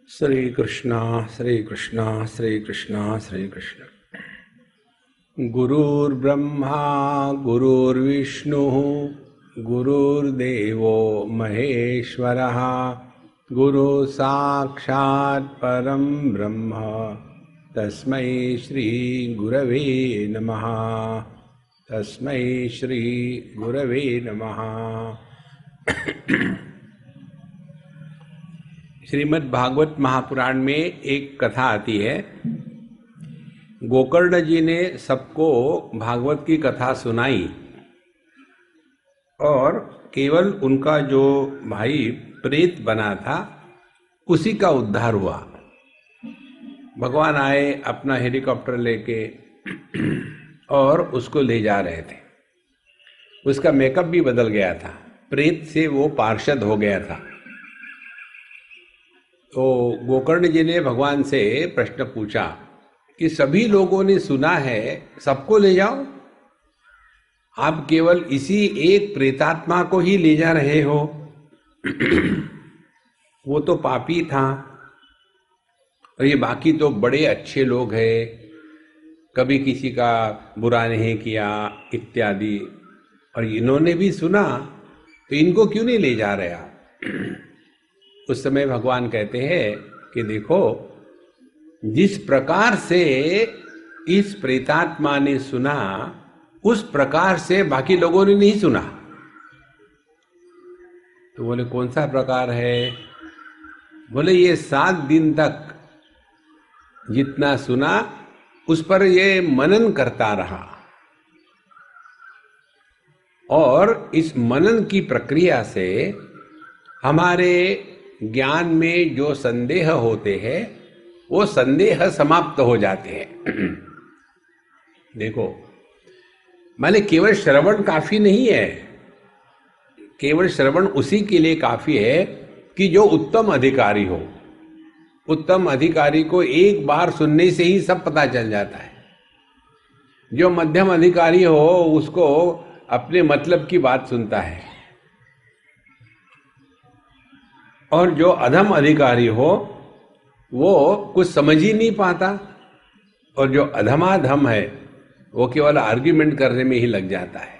श्री कृष्णा श्री कृष्णा श्री कृष्णा श्री कृष्ण। गुरुर्ब्रह्मा गुरुर्विष्णुः गुरुर्देवो महेश्वरः गुरु साक्षात् परं ब्रह्म तस्मै श्री गुरवे नमः। तस्मै श्री गुरवे नमः। श्रीमद् भागवत महापुराण में एक कथा आती है। गोकर्ण जी ने सबको भागवत की कथा सुनाई और केवल उनका जो भाई प्रेत बना था उसी का उद्धार हुआ। भगवान आए अपना हेलीकॉप्टर लेके और उसको ले जा रहे थे। उसका मेकअप भी बदल गया था, प्रेत से वो पार्षद हो गया था। तो गोकर्ण जी ने भगवान से प्रश्न पूछा कि सभी लोगों ने सुना है, सबको ले जाओ, आप केवल इसी एक प्रेतात्मा को ही ले जा रहे हो। वो तो पापी था और ये बाकी तो बड़े अच्छे लोग हैं, कभी किसी का बुरा नहीं किया इत्यादि, और इन्होंने भी सुना तो इनको क्यों नहीं ले जा रहे आप? उस समय भगवान कहते हैं कि देखो, जिस प्रकार से इस प्रेतात्मा ने सुना उस प्रकार से बाकी लोगों ने नहीं सुना। तो बोले कौन सा प्रकार है? बोले ये 7 दिन तक जितना सुना उस पर ये मनन करता रहा, और इस मनन की प्रक्रिया से हमारे ज्ञान में जो संदेह होते हैं वो संदेह समाप्त हो जाते हैं। देखो, माने केवल श्रवण काफी नहीं है। केवल श्रवण उसी के लिए काफी है कि जो उत्तम अधिकारी हो। उत्तम अधिकारी को एक बार सुनने से ही सब पता चल जाता है। जो मध्यम अधिकारी हो उसको अपने मतलब की बात सुनता है, और जो अधम अधिकारी हो वो कुछ समझ ही नहीं पाता, और जो अधमाधम है वो केवल आर्ग्यूमेंट करने में ही लग जाता है।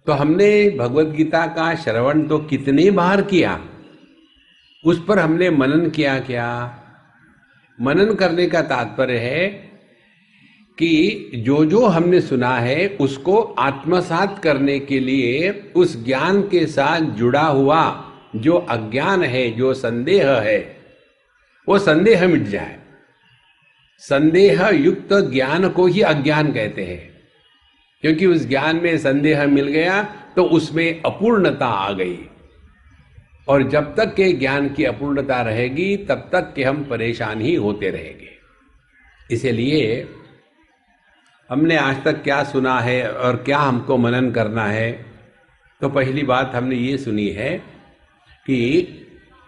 तो हमने भगवत गीता का श्रवण तो कितनी बार किया, उस पर हमने मनन किया क्या? मनन करने का तात्पर्य है कि जो जो हमने सुना है उसको आत्मसात करने के लिए उस ज्ञान के साथ जुड़ा हुआ जो अज्ञान है, जो संदेह है, वो संदेह मिट जाए। संदेह युक्त ज्ञान को ही अज्ञान कहते हैं, क्योंकि उस ज्ञान में संदेह मिल गया तो उसमें अपूर्णता आ गई, और जब तक के ज्ञान की अपूर्णता रहेगी तब तक के हम परेशान ही होते रहेंगे। इसीलिए हमने आज तक क्या सुना है और क्या हमको मनन करना है? तो पहली बात हमने ये सुनी है कि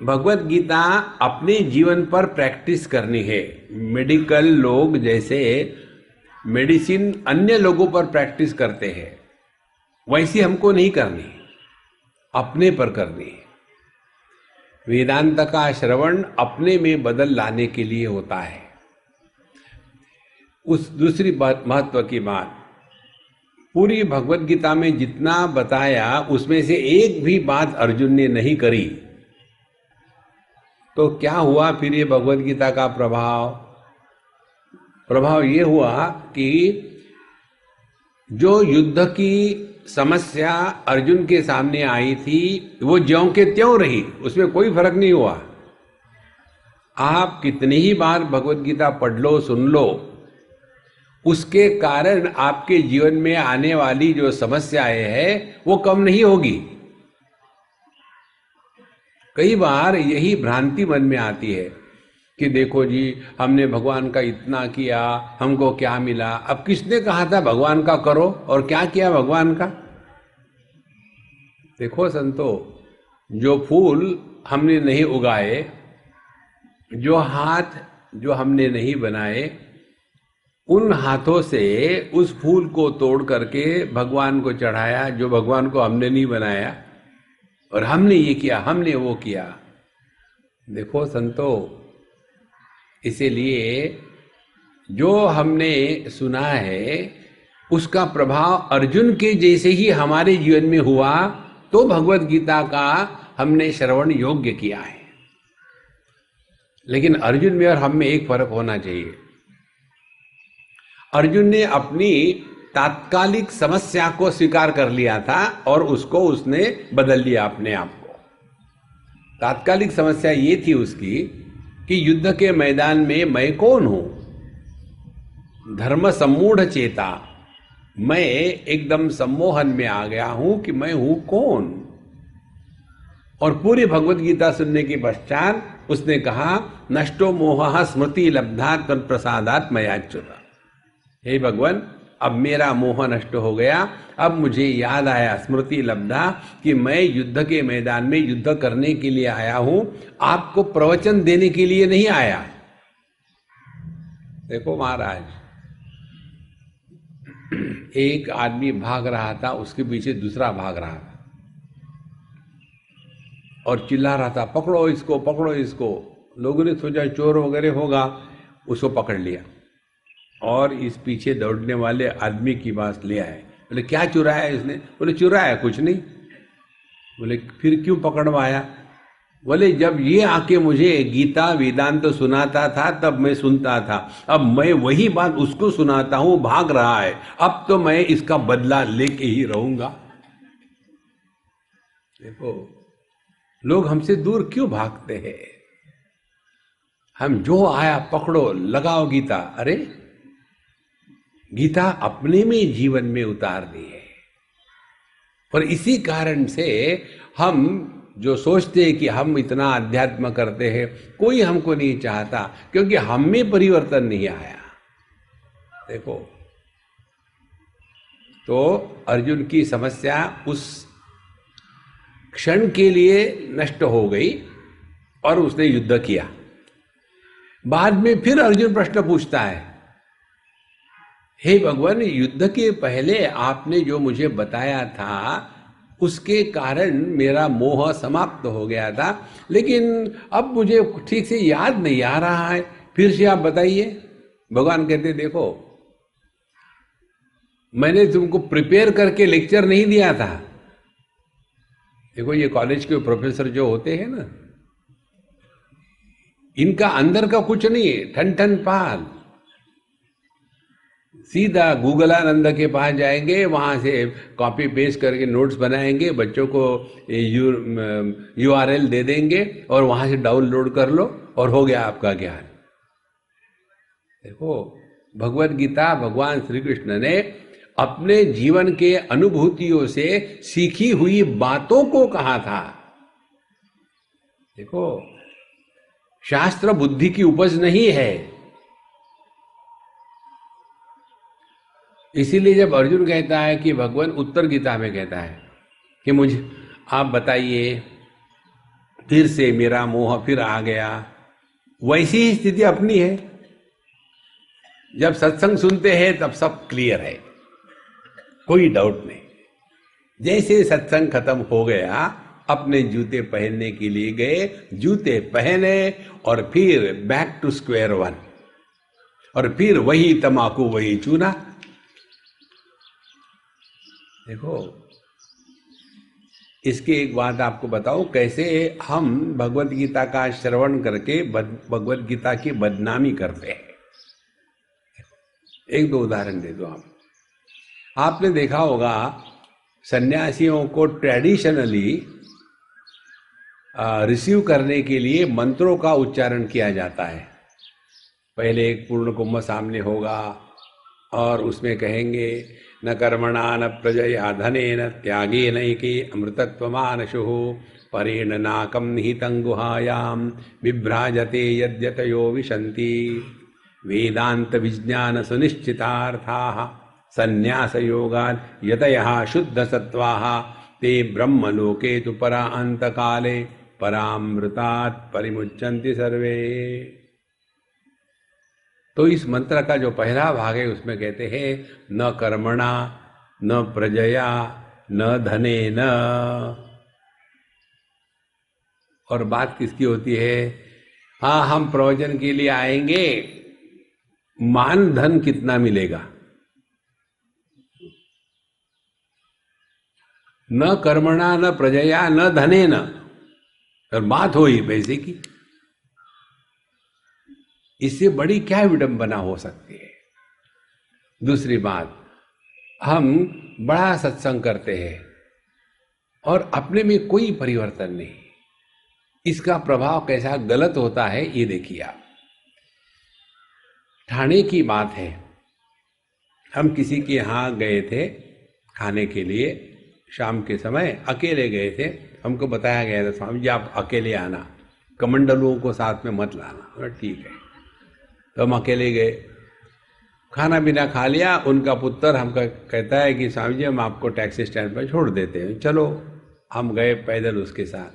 भगवत गीता अपने जीवन पर प्रैक्टिस करनी है। मेडिकल लोग जैसे मेडिसिन अन्य लोगों पर प्रैक्टिस करते हैं, वैसी हमको नहीं करनी, अपने पर करनी है। वेदांत का श्रवण अपने में बदल लाने के लिए होता है। उस दूसरी बात, महत्व की बात, पूरी भगवत गीता में जितना बताया उसमें से एक भी बात अर्जुन ने नहीं करी, तो क्या हुआ फिर ये भगवत गीता का प्रभाव ये हुआ कि जो युद्ध की समस्या अर्जुन के सामने आई थी वो ज्यों के त्यों रही, उसमें कोई फर्क नहीं हुआ। आप कितनी ही बार भगवत गीता पढ़ लो, सुन लो, उसके कारण आपके जीवन में आने वाली जो समस्याएं हैं वो कम नहीं होगी। कई बार यही भ्रांति मन में आती है कि देखो जी, हमने भगवान का इतना किया, हमको क्या मिला? अब किसने कहा था भगवान का करो, और क्या किया भगवान का? देखो संतो, जो फूल हमने नहीं उगाए, जो हाथ जो हमने नहीं बनाए, उन हाथों से उस फूल को तोड़ करके भगवान को चढ़ाया, जो भगवान को हमने नहीं बनाया, और हमने ये किया, हमने वो किया। देखो संतो, इसीलिए जो हमने सुना है उसका प्रभाव अर्जुन के जैसे ही हमारे जीवन में हुआ, तो भगवत गीता का हमने श्रवण योग्य किया है। लेकिन अर्जुन में और हम में एक फर्क होना चाहिए। अर्जुन ने अपनी तात्कालिक समस्या को स्वीकार कर लिया था और उसको उसने बदल लिया अपने आप को। तात्कालिक समस्या ये थी उसकी कि युद्ध के मैदान में मैं कौन हूं, धर्म सम्मूढ़ चेता, मैं एकदम सम्मोहन में आ गया हूं कि मैं हूं कौन। और पूरी भगवत गीता सुनने के पश्चात उसने कहा, नष्टो मोह स्मृति लब्धा तत्प्रसादात मयाच्युत। हे भगवान, अब मेरा मोह नष्ट हो गया, अब मुझे याद आया, स्मृति लब्धा, कि मैं युद्ध के मैदान में युद्ध करने के लिए आया हूं, आपको प्रवचन देने के लिए नहीं आया। देखो महाराज, एक आदमी भाग रहा था, उसके पीछे दूसरा भाग रहा था और चिल्ला रहा था, पकड़ो इसको, पकड़ो इसको। लोगों ने सोचा चोर वगैरह होगा, उसको पकड़ लिया और इस पीछे दौड़ने वाले आदमी की पास ले आए। बोले क्या चुराया इसने? बोले चुराया कुछ नहीं। बोले फिर क्यों पकड़वाया? बोले जब ये आके मुझे गीता वेदांत तो सुनाता था तब मैं सुनता था, अब मैं वही बात उसको सुनाता हूं, भाग रहा है, अब तो मैं इसका बदला लेके ही रहूंगा। देखो लोग हमसे दूर क्यों भागते हैं? हम जो आया पकड़ो, लगाओ गीता। अरे गीता अपने में जीवन में उतार दी है। और इसी कारण से हम जो सोचते हैं कि हम इतना अध्यात्म करते हैं, कोई हमको नहीं चाहता, क्योंकि हम में परिवर्तन नहीं आया। देखो, तो अर्जुन की समस्या उस क्षण के लिए नष्ट हो गई और उसने युद्ध किया। बाद में फिर अर्जुन प्रश्न पूछता है, हे भगवान, युद्ध के पहले आपने जो मुझे बताया था उसके कारण मेरा मोह समाप्त हो गया था, लेकिन अब मुझे ठीक से याद नहीं आ रहा है, फिर से आप बताइए। भगवान कहते, देखो मैंने तुमको प्रिपेयर करके लेक्चर नहीं दिया था। देखो ये कॉलेज के प्रोफेसर जो होते हैं ना, इनका अंदर का कुछ नहीं, ठन ठन पाल। सीधा गूगलानंद के पास जाएंगे, वहां से कॉपी पेस्ट करके नोट्स बनाएंगे, बच्चों को URL दे देंगे और वहां से डाउनलोड कर लो और हो गया आपका ज्ञान। देखो भगवत गीता भगवान श्री कृष्ण ने अपने जीवन के अनुभूतियों से सीखी हुई बातों को कहा था। देखो शास्त्र बुद्धि की उपज नहीं है। इसीलिए जब अर्जुन कहता है कि भगवान, उत्तर गीता में कहता है कि मुझे आप बताइए, फिर से मेरा मोह फिर आ गया, वैसी ही स्थिति अपनी है। जब सत्संग सुनते हैं तब सब क्लियर है, कोई डाउट नहीं। जैसे सत्संग खत्म हो गया, अपने जूते पहनने के लिए गए, जूते पहने और फिर बैक टू स्क्वायर वन, और फिर वही तमाकू वही चूना। देखो इसकी एक बात आपको बताऊं, कैसे हम भगवत गीता का श्रवण करके भगवत गीता की बदनामी करते हैं। एक दो उदाहरण दे दो आप। आपने देखा होगा सन्यासियों को ट्रेडिशनली रिसीव करने के लिए मंत्रों का उच्चारण किया जाता है। पहले एक पूर्ण कुंभ सामने होगा और उसमें कहेंगे, न कर्मणा न प्रजया धनेन त्यागेन एके अमृतत्वमानशुः परेण नाकं निहितं गुहायां विभ्राजते यद्यतयो विशन्ति वेदांत विज्ञान सुनिश्चितार्थाः संन्यास योगात् यतयः शुद्ध सत्वाः ते ब्रह्मलोके तु परा अंतकाले परामृतात् परिमुच्यन्ति सर्वे। तो इस मंत्र का जो पहला भाग है उसमें कहते हैं, न कर्मणा न प्रजया न धने न। और बात किसकी होती है? हाँ, हम प्रवचन के लिए आएंगे, मान धन कितना मिलेगा? न कर्मणा न प्रजया न धने न, और बात हो ही पैसे की। इससे बड़ी क्या विडंबना हो सकती है? दूसरी बात, हम बड़ा सत्संग करते हैं और अपने में कोई परिवर्तन नहीं। इसका प्रभाव कैसा गलत होता है ये देखिए आप। ठाणे की बात है, हम किसी के यहाँ गए थे खाने के लिए, शाम के समय अकेले गए थे। हमको बताया गया था, स्वामी जी आप अकेले आना, कमंडलुओं को साथ में मत लाना। ठीक है, तो हम अकेले गए, खाना पीना खा लिया। उनका पुत्र हमका कहता है कि स्वामी जी हम आपको टैक्सी स्टैंड पर छोड़ देते हैं। चलो, हम गए पैदल उसके साथ,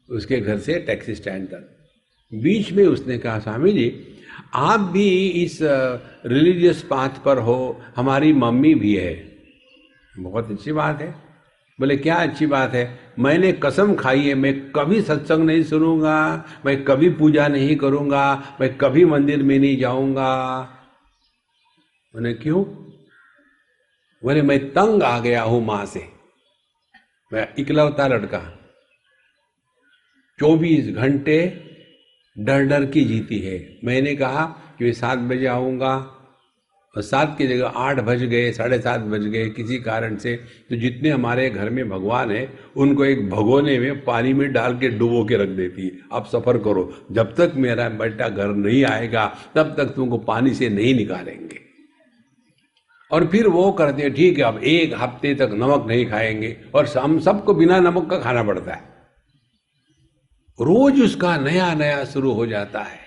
उसके घर से टैक्सी स्टैंड तक। बीच में उसने कहा, स्वामी जी आप भी इस रिलीजियस पाथ पर हो, हमारी मम्मी भी है। बहुत अच्छी बात है। बोले क्या अच्छी बात है? मैंने कसम खाई है मैं कभी सत्संग नहीं सुनूंगा, मैं कभी पूजा नहीं करूंगा, मैं कभी मंदिर में नहीं जाऊंगा। मैंने क्यों? बोले मैं तंग आ गया हूं मां से, मैं इकलौता लड़का, 24 घंटे डर डर की जीती है। मैंने कहा कि 7 बजे आऊंगा, और 7 की जगह 8 बज गए, 7:30 बज गए किसी कारण से। तो जितने हमारे घर में भगवान है उनको एक भगोने में पानी में डाल के डुबो के रख देती है, आप सफर करो, जब तक मेरा बेटा घर नहीं आएगा तब तक तुमको पानी से नहीं निकालेंगे। और फिर वो करते हैं, ठीक है अब 1 हफ्ते तक नमक नहीं खाएंगे, और हम सबको बिना नमक का खाना पड़ता है। रोज उसका नया नया शुरू हो जाता है।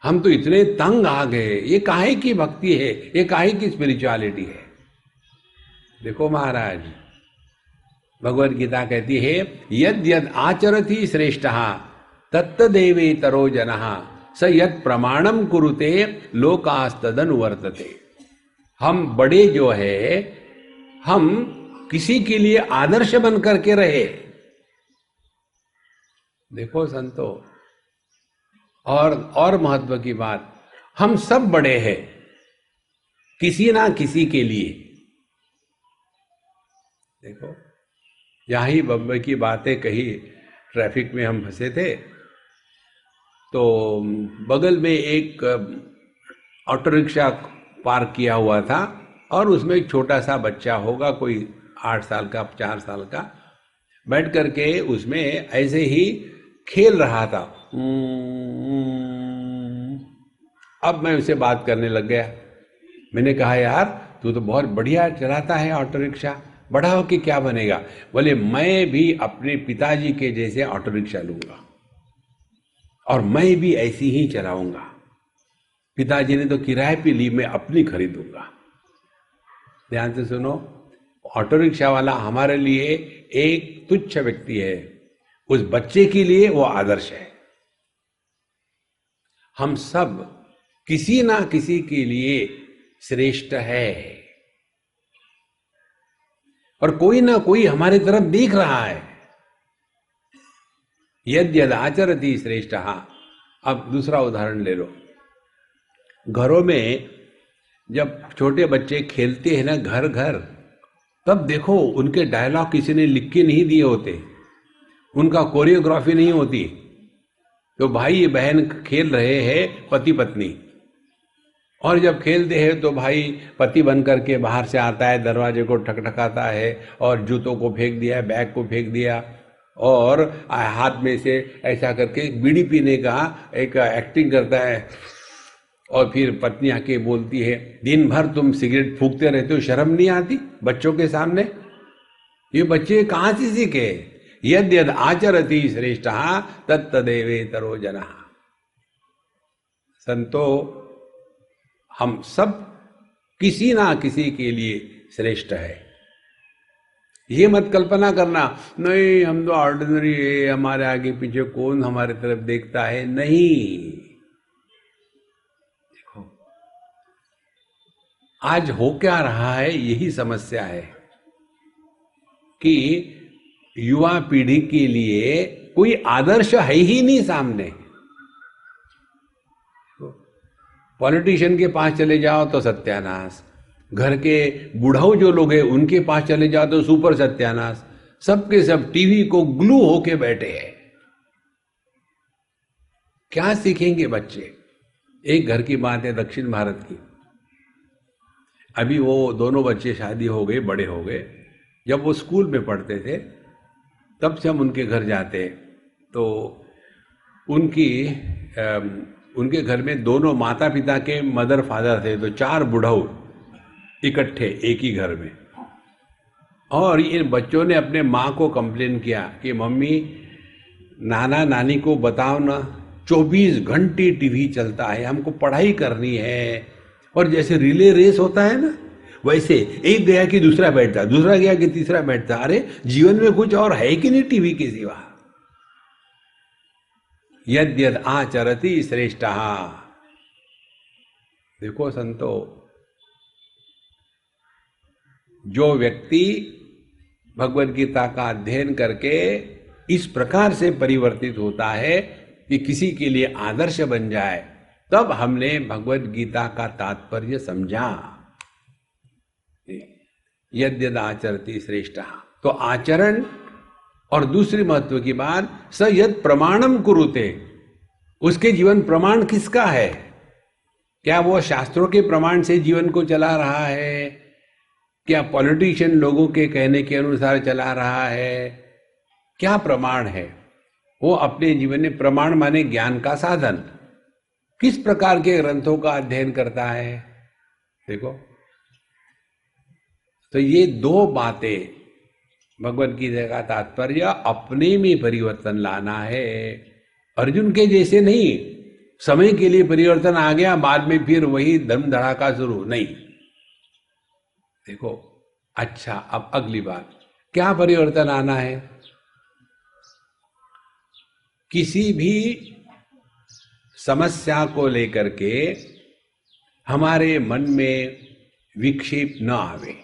हम तो इतने तंग आ गए, ये काहे की भक्ति है, ये काहे की स्पिरिचुअलिटी है? देखो महाराज, भगवत गीता कहती है यद यद आचरति श्रेष्ठः तत्तदेवेतरो जनः स यद प्रमाणम कुरुते लोकास्तदनुवर्तते। हम बड़े जो है, हम किसी के लिए आदर्श बन करके रहे। देखो संतो, और महत्व की बात, हम सब बड़े हैं किसी ना किसी के लिए। देखो, यहां ही बम्बई की बातें कही, ट्रैफिक में हम फंसे थे, तो बगल में एक ऑटो रिक्शा पार्क किया हुआ था, और उसमें एक छोटा सा बच्चा होगा, कोई 8 साल का 4 साल का, बैठ करके उसमें ऐसे ही खेल रहा था। अब मैं उससे बात करने लग गया। मैंने कहा यार तू तो बहुत बढ़िया चलाता है ऑटो रिक्शा, बड़ा हो कि क्या बनेगा? बोले मैं भी अपने पिताजी के जैसे ऑटो रिक्शा लूंगा, और मैं भी ऐसी ही चलाऊंगा। पिताजी ने तो किराए पे ली, मैं अपनी खरीदूंगा। ध्यान से सुनो, ऑटो रिक्शा वाला हमारे लिए एक तुच्छ व्यक्ति है, उस बच्चे के लिए वो आदर्श है। हम सब किसी ना किसी के लिए श्रेष्ठ है, और कोई ना कोई हमारी तरफ देख रहा है। यद यद आचरति श्रेष्ठः। अब दूसरा उदाहरण ले लो। घरों में जब छोटे बच्चे खेलते हैं ना घर घर, तब देखो उनके डायलॉग किसी ने लिख के नहीं दिए होते, उनका कोरियोग्राफी नहीं होती। तो भाई बहन खेल रहे हैं पति पत्नी, और जब खेलते हैं तो भाई पति बन करके बाहर से आता है, दरवाजे को ठकठकाता है, और जूतों को फेंक दिया, बैग को फेंक दिया, और हाथ में से ऐसा करके बीड़ी पीने का एक एक्टिंग करता है। और फिर पत्नी आके बोलती है दिन भर तुम सिगरेट फूकते रहते हो, शर्म नहीं आती बच्चों के सामने? ये बच्चे कहाँ से सीखे? यद यद आचरति श्रेष्ठः तत्तदेवेतरो जनः। संतो, हम सब किसी ना किसी के लिए श्रेष्ठ है। ये मत कल्पना करना नहीं हम तो ऑर्डिनरी है, हमारे आगे पीछे कौन हमारे तरफ देखता है। नहीं, देखो आज हो क्या रहा है, यही समस्या है कि युवा पीढ़ी के लिए कोई आदर्श है ही नहीं सामने। पॉलिटिशियन के पास चले जाओ तो सत्यानाश, घर के बुढ़ाऊ जो लोग हैं उनके पास चले जाओ तो सुपर सत्यानाश, सबके सब टीवी को ग्लू होके बैठे हैं। क्या सीखेंगे बच्चे? एक घर की बात है दक्षिण भारत की, अभी वो दोनों बच्चे शादी हो गए, बड़े हो गए। जब वो स्कूल में पढ़ते थे तब से हम उनके घर जाते, तो उनके घर में दोनों माता पिता के मदर फादर थे, तो 4 बुढ़ऊ इकट्ठे एक ही घर में। और इन बच्चों ने अपने माँ को कंप्लेन किया कि मम्मी नाना नानी को बताओ ना, 24 घंटे टीवी चलता है, हमको पढ़ाई करनी है। और जैसे रिले रेस होता है ना, वैसे एक गया कि दूसरा बैठता, दूसरा गया कि तीसरा बैठता। अरे जीवन में कुछ और है कि नहीं टीवी के सिवा? यद यद आचरति श्रेष्ठः। देखो संतो, जो व्यक्ति भगवद गीता का अध्ययन करके इस प्रकार से परिवर्तित होता है कि किसी के लिए आदर्श बन जाए, तब हमने भगवद गीता का तात्पर्य समझा। यद यद आचरति श्रेष्ठः, तो आचरण। और दूसरी महत्व की बात, स यद प्रमाणम कुरुते, उसके जीवन प्रमाण किसका है? क्या वो शास्त्रों के प्रमाण से जीवन को चला रहा है? क्या पॉलिटिशियन लोगों के कहने के अनुसार चला रहा है? क्या प्रमाण है? वो अपने जीवन में, प्रमाण माने ज्ञान का साधन, किस प्रकार के ग्रंथों का अध्ययन करता है? देखो, तो ये 2 बातें, भगवद गीता का तात्पर्य अपने में परिवर्तन लाना है। अर्जुन के जैसे नहीं, समय के लिए परिवर्तन आ गया, बाद में फिर वही धर्म धड़ाका शुरू नहीं। देखो, अच्छा, अब अगली बात, क्या परिवर्तन आना है? किसी भी समस्या को लेकर के हमारे मन में विक्षेप न आवे,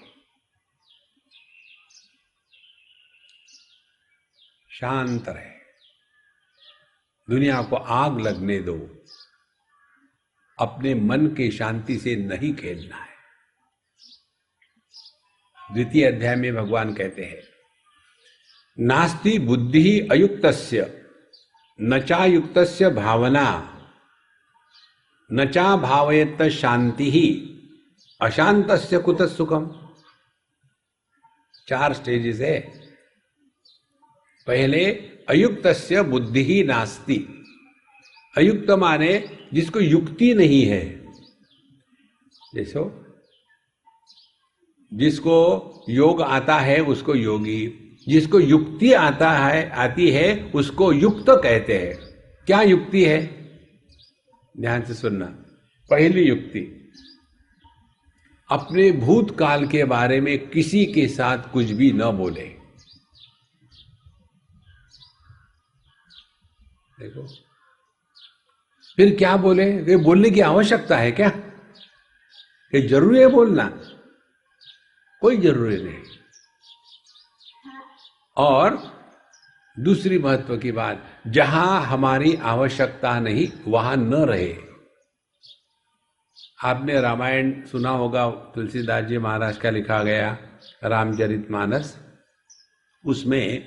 शांत रहे, दुनिया को आग लगने दो, अपने मन के शांति से नहीं खेलना है। द्वितीय अध्याय में भगवान कहते हैं, नास्ति बुद्धि अयुक्तस्य न चायुक्तस्य भावना न चा भावयत शांति ही अशांतस्य कुतः सुखम। 4 स्टेजेस है। पहले, अयुक्तस्य बुद्धि ही नास्ति। अयुक्त माने जिसको युक्ति नहीं है। जैसो जिसको योग आता है उसको योगी, जिसको युक्ति आती है उसको युक्त कहते हैं। क्या युक्ति है? ध्यान से सुनना। पहली युक्ति, अपने भूतकाल के बारे में किसी के साथ कुछ भी न बोले। देखो, फिर क्या बोले? ये बोलने की आवश्यकता है क्या? ये जरूरी है बोलना? कोई जरूरी नहीं। और दूसरी महत्व की बात, जहां हमारी आवश्यकता नहीं वहां न रहे। आपने रामायण सुना होगा, तुलसीदास जी महाराज का लिखा गया रामचरितमानस, उसमें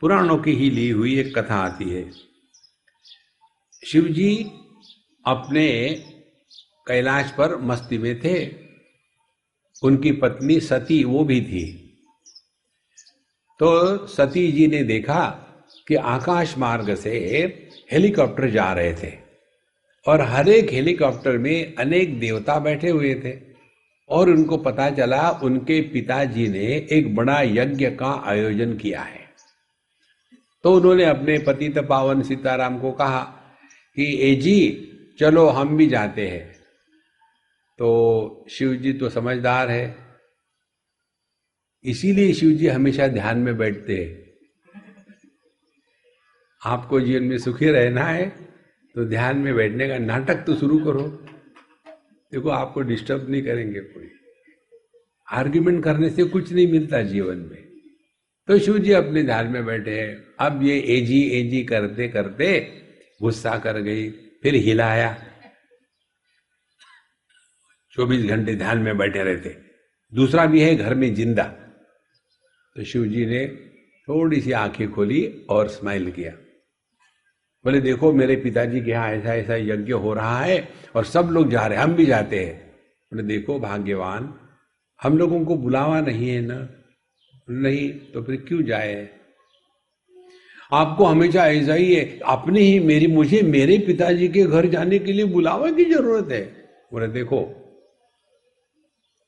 पुराणों की ही ली हुई एक कथा आती है। शिव जी अपने कैलाश पर मस्ती में थे, उनकी पत्नी सती वो भी थी। तो सती जी ने देखा कि आकाश मार्ग से हेलीकॉप्टर जा रहे थे और हर एक हेलीकॉप्टर में अनेक देवता बैठे हुए थे, और उनको पता चला उनके पिताजी ने एक बड़ा यज्ञ का आयोजन किया है। तो उन्होंने अपने पतित पावन सीताराम को कहा कि ए जी चलो हम भी जाते हैं। तो शिव जी तो समझदार है, इसीलिए शिव जी हमेशा ध्यान में बैठते हैं। आपको जीवन में सुखी रहना है तो ध्यान में बैठने का नाटक तो शुरू करो। देखो, आपको डिस्टर्ब नहीं करेंगे कोई। आर्ग्यूमेंट करने से कुछ नहीं मिलता जीवन में। तो शिव जी अपने ध्यान में बैठे हैं। अब ये एजी एजी करते करते गुस्सा कर गई, फिर हिलाया। 24 घंटे ध्यान में बैठे रहते। दूसरा भी है घर में जिंदा। तो शिव जी ने थोड़ी सी आंखें खोली और स्माइल किया। बोले देखो मेरे पिताजी के यहाँ ऐसा ऐसा यज्ञ हो रहा है और सब लोग जा रहे हैं, हम भी जाते हैं। बोले देखो भाग्यवान, हम लोगों को बुलावा नहीं है ना। नहीं तो फिर क्यों जाए? आपको हमेशा ऐसा ही है, अपने ही मुझे मेरे पिताजी के घर जाने के लिए बुलावा की जरूरत है। बोले देखो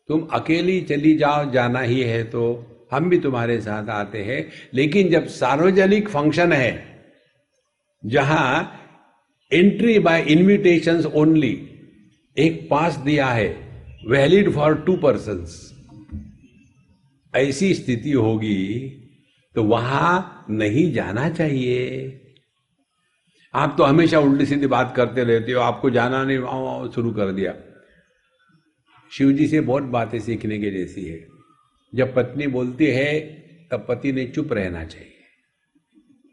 तुम अकेली चली जाओ, जाना ही है तो हम भी तुम्हारे साथ आते हैं, लेकिन जब सार्वजनिक फंक्शन है जहां एंट्री बाय इनविटेशंस ओनली, एक पास दिया है वैलिड फॉर 2 पर्सन्स, ऐसी स्थिति होगी तो वहां नहीं जाना चाहिए। आप तो हमेशा उल्टी सीधी बात करते रहते हो, आपको जाना नहीं, शुरू कर दिया। शिव जी से बहुत बातें सीखने की जैसी है। जब पत्नी बोलती है तब पति ने चुप रहना चाहिए,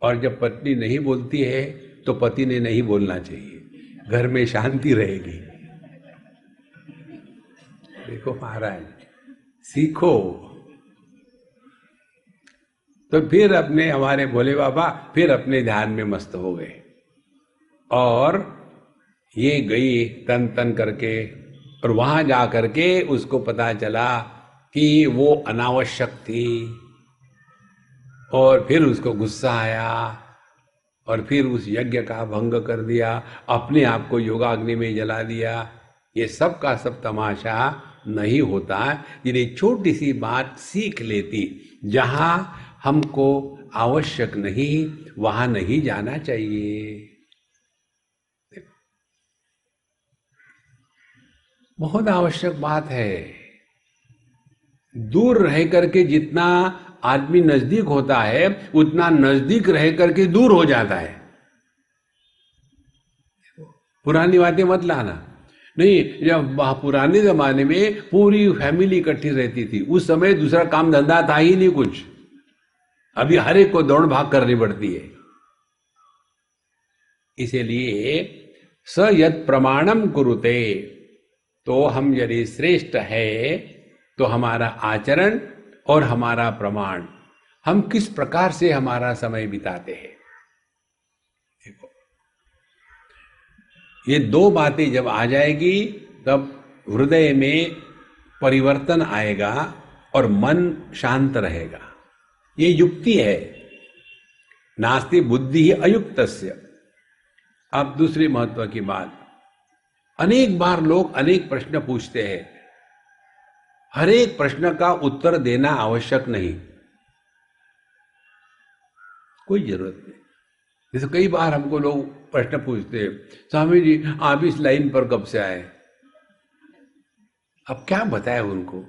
और जब पत्नी नहीं बोलती है तो पति ने नहीं बोलना चाहिए, घर में शांति रहेगी। देखो महाराज, सीखो। तो फिर अपने हमारे भोले बाबा फिर अपने ध्यान में मस्त हो गए, और ये गई तन तन करके, और वहां जा करके उसको पता चला कि वो अनावश्यक थी, और फिर उसको गुस्सा आया और फिर उस यज्ञ का भंग कर दिया, अपने आप को योगाग्नि में जला दिया। ये सब का सब तमाशा नहीं होता। जिन्हें छोटी सी बात सीख लेती, जहां हमको आवश्यक नहीं वहां नहीं जाना चाहिए। बहुत आवश्यक बात है। दूर रह करके जितना आदमी नजदीक होता है, उतना नजदीक रह करके दूर हो जाता है। पुरानी बातें मत लाना। नहीं, जब पुराने जमाने में पूरी फैमिली इकट्ठी रहती थी, उस समय दूसरा काम धंधा था ही नहीं कुछ। अभी हर एक को दौड़ भाग करनी पड़ती है। इसीलिए स यत् प्रमाणम कुरुते, तो हम यदि श्रेष्ठ है तो हमारा आचरण और हमारा प्रमाण, हम किस प्रकार से हमारा समय बिताते हैं। देखो, ये 2 बातें जब आ जाएगी तब हृदय में परिवर्तन आएगा और मन शांत रहेगा। ये युक्ति है। नास्ति बुद्धि अयुक्तस्य। अब दूसरी महत्व की बात, अनेक बार लोग अनेक प्रश्न पूछते हैं। हर एक प्रश्न का उत्तर देना आवश्यक नहीं, कोई जरूरत नहीं। जैसे कई बार हमको लोग प्रश्न पूछते हैं, स्वामी जी आप इस लाइन पर कब से आए? अब क्या बताए उनको,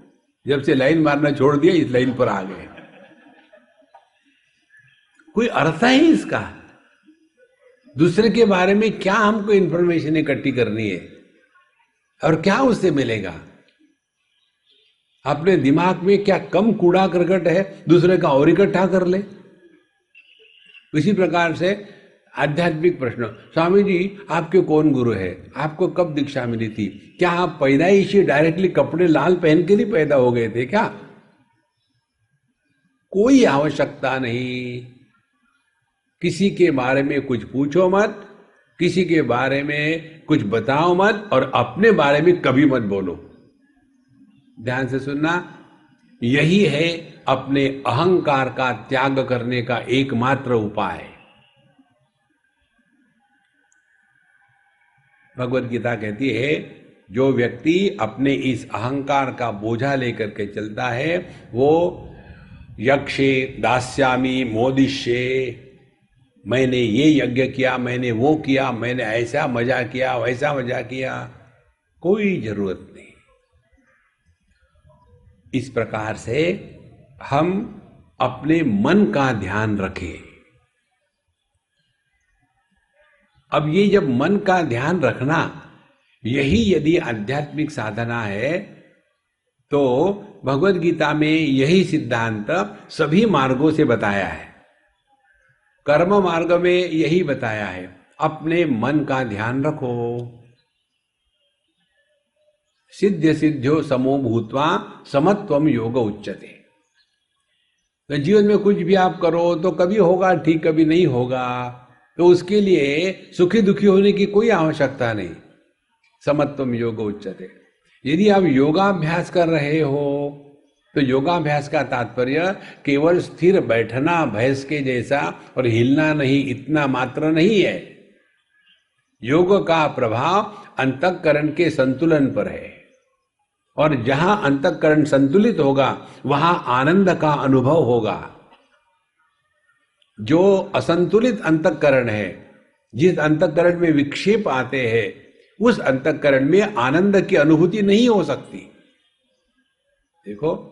जब से लाइन मारना छोड़ दिया इस लाइन पर आ गए। कोई अर्थ है इसका? दूसरे के बारे में क्या हमको इंफॉर्मेशन इकट्ठी करनी है और क्या उससे मिलेगा? अपने दिमाग में क्या कम कूड़ा करकट है, दूसरे का और इकट्ठा कर ले। इसी प्रकार से आध्यात्मिक प्रश्न, स्वामी जी आपके कौन गुरु है? आपको कब दीक्षा मिली थी? क्या आप पैदाइशी डायरेक्टली कपड़े लाल पहन के नहीं पैदा हो गए थे क्या? कोई आवश्यकता नहीं। किसी के बारे में कुछ पूछो मत, किसी के बारे में कुछ बताओ मत, और अपने बारे में कभी मत बोलो। ध्यान से सुनना, यही है अपने अहंकार का त्याग करने का एकमात्र उपाय। भगवत गीता कहती है, जो व्यक्ति अपने इस अहंकार का बोझा लेकर के चलता है, वो यक्षे दास्यामि मोदिष्ये, मैंने ये यज्ञ किया, मैंने वो किया, मैंने ऐसा मजा किया, वैसा मजा किया, कोई जरूरत नहीं। इस प्रकार से हम अपने मन का ध्यान रखें। अब ये जब मन का ध्यान रखना, यही यदि आध्यात्मिक साधना है, तो भगवत गीता में यही सिद्धांत सभी मार्गों से बताया है। कर्म मार्ग में यही बताया है, अपने मन का ध्यान रखो। सिद्ध सिद्ध्यो समो भूत्वा समत्वम योग उच्यते। तो जीवन में कुछ भी आप करो तो कभी होगा ठीक, कभी नहीं होगा, तो उसके लिए सुखी दुखी होने की कोई आवश्यकता नहीं। समत्वम योग उच्यते। यदि आप योगाभ्यास कर रहे हो तो योगाभ्यास का तात्पर्य केवल स्थिर बैठना भैंस के जैसा और हिलना नहीं, इतना मात्र नहीं है। योग का प्रभाव अंतःकरण के संतुलन पर है, और जहां अंतःकरण संतुलित होगा वहां आनंद का अनुभव होगा। जो असंतुलित अंतःकरण है, जिस अंतःकरण में विक्षेप आते हैं, उस अंतःकरण में आनंद की अनुभूति नहीं हो सकती। देखो,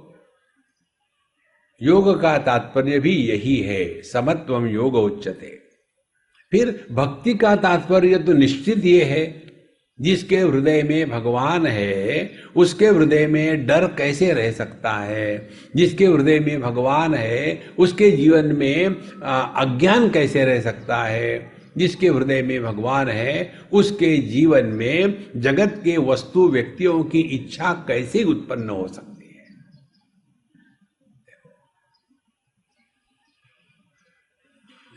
योग का तात्पर्य भी यही है, समत्वम योग उच्यते। फिर भक्ति का तात्पर्य तो निश्चित ये है, जिसके हृदय में भगवान है उसके हृदय में डर कैसे रह सकता है, जिसके हृदय में भगवान है उसके जीवन में अज्ञान कैसे रह सकता है, जिसके हृदय में भगवान है उसके जीवन में जगत के वस्तु व्यक्तियों की इच्छा कैसे उत्पन्न हो सकती है।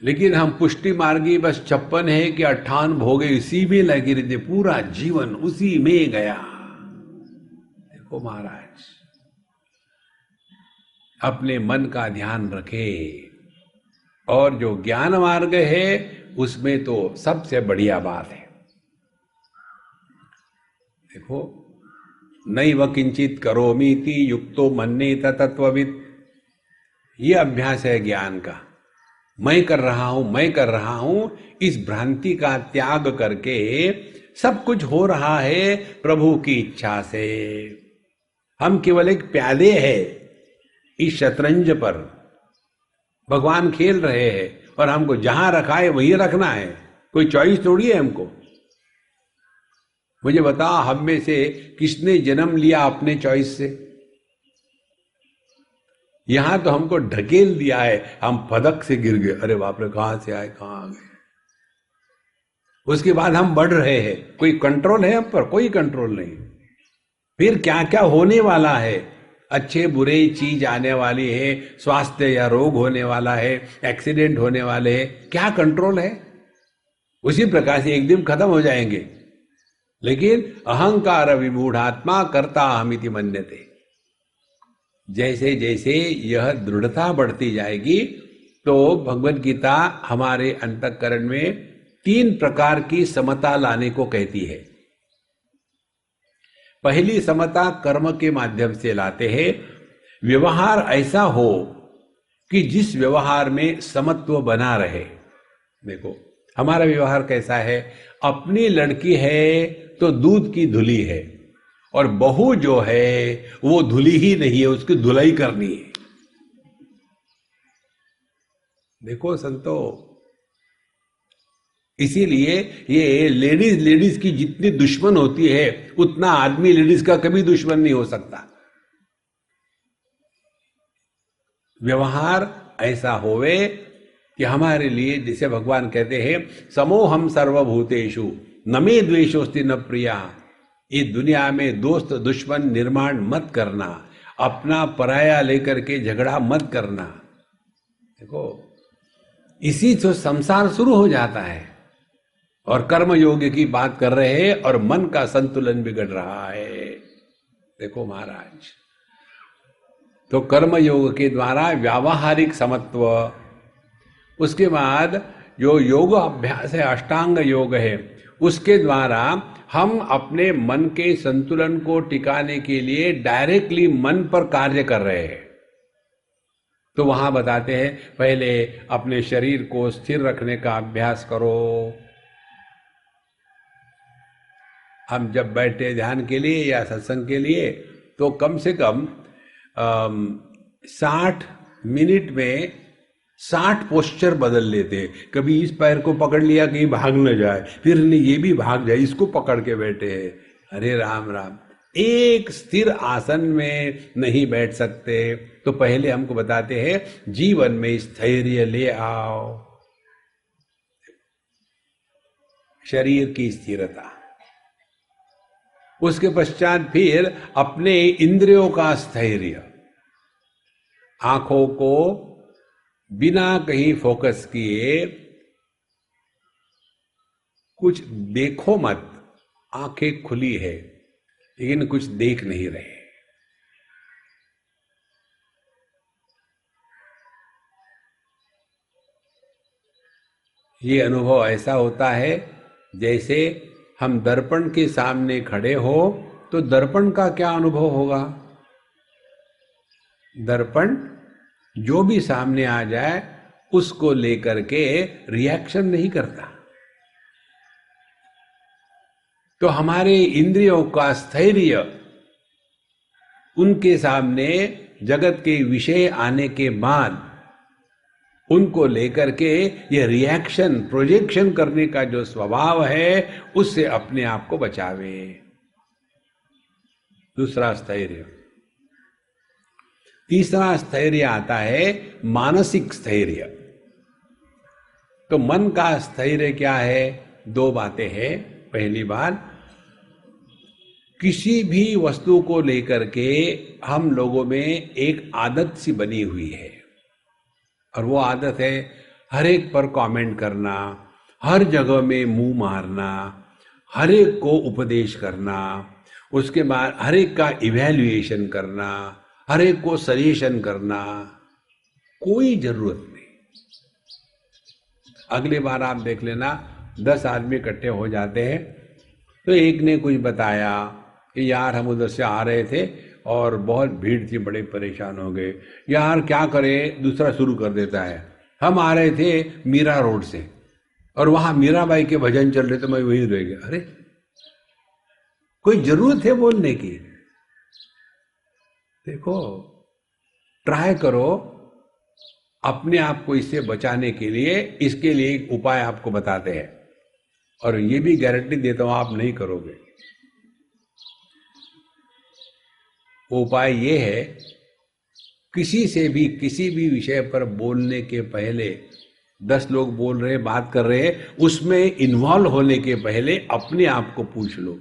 लेकिन हम पुष्टि मार्गी बस 56 है कि 58 भोगे इसी में लगे रहते, पूरा जीवन उसी में गया। देखो महाराज, अपने मन का ध्यान रखे, और जो ज्ञान मार्ग है उसमें तो सबसे बढ़िया बात है। देखो, नैव किंचित करोमीति युक्तो मन्येत तत्ववित्, ये अभ्यास है ज्ञान का। मैं कर रहा हूं, मैं कर रहा हूं, इस भ्रांति का त्याग करके सब कुछ हो रहा है प्रभु की इच्छा से। हम केवल एक प्यादे हैं इस शतरंज पर, भगवान खेल रहे हैं और हमको जहां रखा है वहीं रखना है, कोई चॉइस थोड़ी है हमको। मुझे बता, हम में से किसने जन्म लिया अपने चॉइस से? यहां तो हमको ढकेल दिया है, हम फदक से गिर गए, अरे बाप रे कहां से आए कहां आ गए। उसके बाद हम बढ़ रहे हैं, कोई कंट्रोल है हम पर? कोई कंट्रोल नहीं। फिर क्या क्या होने वाला है, अच्छे बुरे चीज आने वाली है, स्वास्थ्य या रोग होने वाला है, एक्सीडेंट होने वाले हैं, क्या कंट्रोल है? उसी प्रकार से एक दिन खत्म हो जाएंगे। लेकिन अहंकार विमूढ़ात्मा कर्ता अहमिति मन्यते, जैसे जैसे यह दृढ़ता बढ़ती जाएगी तो भगवत गीता हमारे अंतःकरण में 3 प्रकार की समता लाने को कहती है। पहली समता कर्म के माध्यम से लाते हैं। व्यवहार ऐसा हो कि जिस व्यवहार में समत्व बना रहे। देखो, हमारा व्यवहार कैसा है? अपनी लड़की है तो दूध की धुली है, और बहू जो है वो धुली ही नहीं है, उसकी धुलाई करनी है। देखो संतो, इसीलिए ये लेडीज की जितनी दुश्मन होती है उतना आदमी लेडीज का कभी दुश्मन नहीं हो सकता। व्यवहार ऐसा होवे कि हमारे लिए, जिसे भगवान कहते हैं, समोहम सर्वभूतेषु न मे द्वेषोस्ति न प्रिया। इस दुनिया में दोस्त दुश्मन निर्माण मत करना, अपना पराया लेकर के झगड़ा मत करना। देखो, इसी से संसार शुरू हो जाता है। और कर्म योग की बात कर रहे हैं और मन का संतुलन बिगड़ रहा है। देखो महाराज, तो कर्म योग के द्वारा व्यावहारिक समत्व, उसके बाद जो योग अभ्यास है अष्टांग योग है, उसके द्वारा हम अपने मन के संतुलन को टिकाने के लिए डायरेक्टली मन पर कार्य कर रहे हैं। तो वहां बताते हैं, पहले अपने शरीर को स्थिर रखने का अभ्यास करो। हम जब बैठे ध्यान के लिए या सत्संग के लिए तो कम से कम 60 मिनट में 60 पोस्चर बदल लेते। कभी इस पैर को पकड़ लिया कहीं भाग न जाए, फिर नहीं ये भी भाग जाए, इसको पकड़ के बैठे हैं। अरे राम राम, एक स्थिर आसन में नहीं बैठ सकते, तो पहले हमको बताते हैं जीवन में स्थैर्य ले आओ, शरीर की स्थिरता। उसके पश्चात फिर अपने इंद्रियों का स्थैर्य, आंखों को बिना कहीं फोकस किए कुछ देखो मत, आंखें खुली है लेकिन कुछ देख नहीं रहे। ये अनुभव ऐसा होता है जैसे हम दर्पण के सामने खड़े हो, तो दर्पण का क्या अनुभव होगा? दर्पण जो भी सामने आ जाए उसको लेकर के रिएक्शन नहीं करता। तो हमारे इंद्रियों का स्थैर्य उनके सामने जगत के विषय आने के बाद उनको लेकर के ये रिएक्शन प्रोजेक्शन करने का जो स्वभाव है उससे अपने आप को बचावे। दूसरा स्थैर्य। तीसरा स्थैर्य आता है मानसिक स्थैर्य। तो मन का स्थैर्य क्या है? दो बातें हैं। पहली बात, किसी भी वस्तु को लेकर के हम लोगों में एक आदत सी बनी हुई है, और वो आदत है हर एक पर कमेंट करना, हर जगह में मुंह मारना, हर एक को उपदेश करना, उसके बाद हर एक का इवैल्यूएशन करना, हर एक को सजेशन करना। कोई जरूरत नहीं। अगली बार आप देख लेना, 10 आदमी इकट्ठे हो जाते हैं, तो एक ने कुछ बताया कि यार हम उधर से आ रहे थे और बहुत भीड़ थी, बड़े परेशान हो गए, यार क्या करें। दूसरा शुरू कर देता है, हम आ रहे थे मीरा रोड से और वहां मीराबाई के भजन चल रहे थे, मैं वहीं रह गया। अरे कोई जरूरत है बोलने की? देखो, ट्राई करो अपने आप को इससे बचाने के लिए। इसके लिए एक उपाय आपको बताते हैं, और ये भी गारंटी देता हूं आप नहीं करोगे। वो उपाय ये है, किसी से भी किसी भी विषय पर बोलने के पहले, 10 लोग बोल रहे बात कर रहे हैं, उसमें इन्वॉल्व होने के पहले अपने आप को पूछ लो,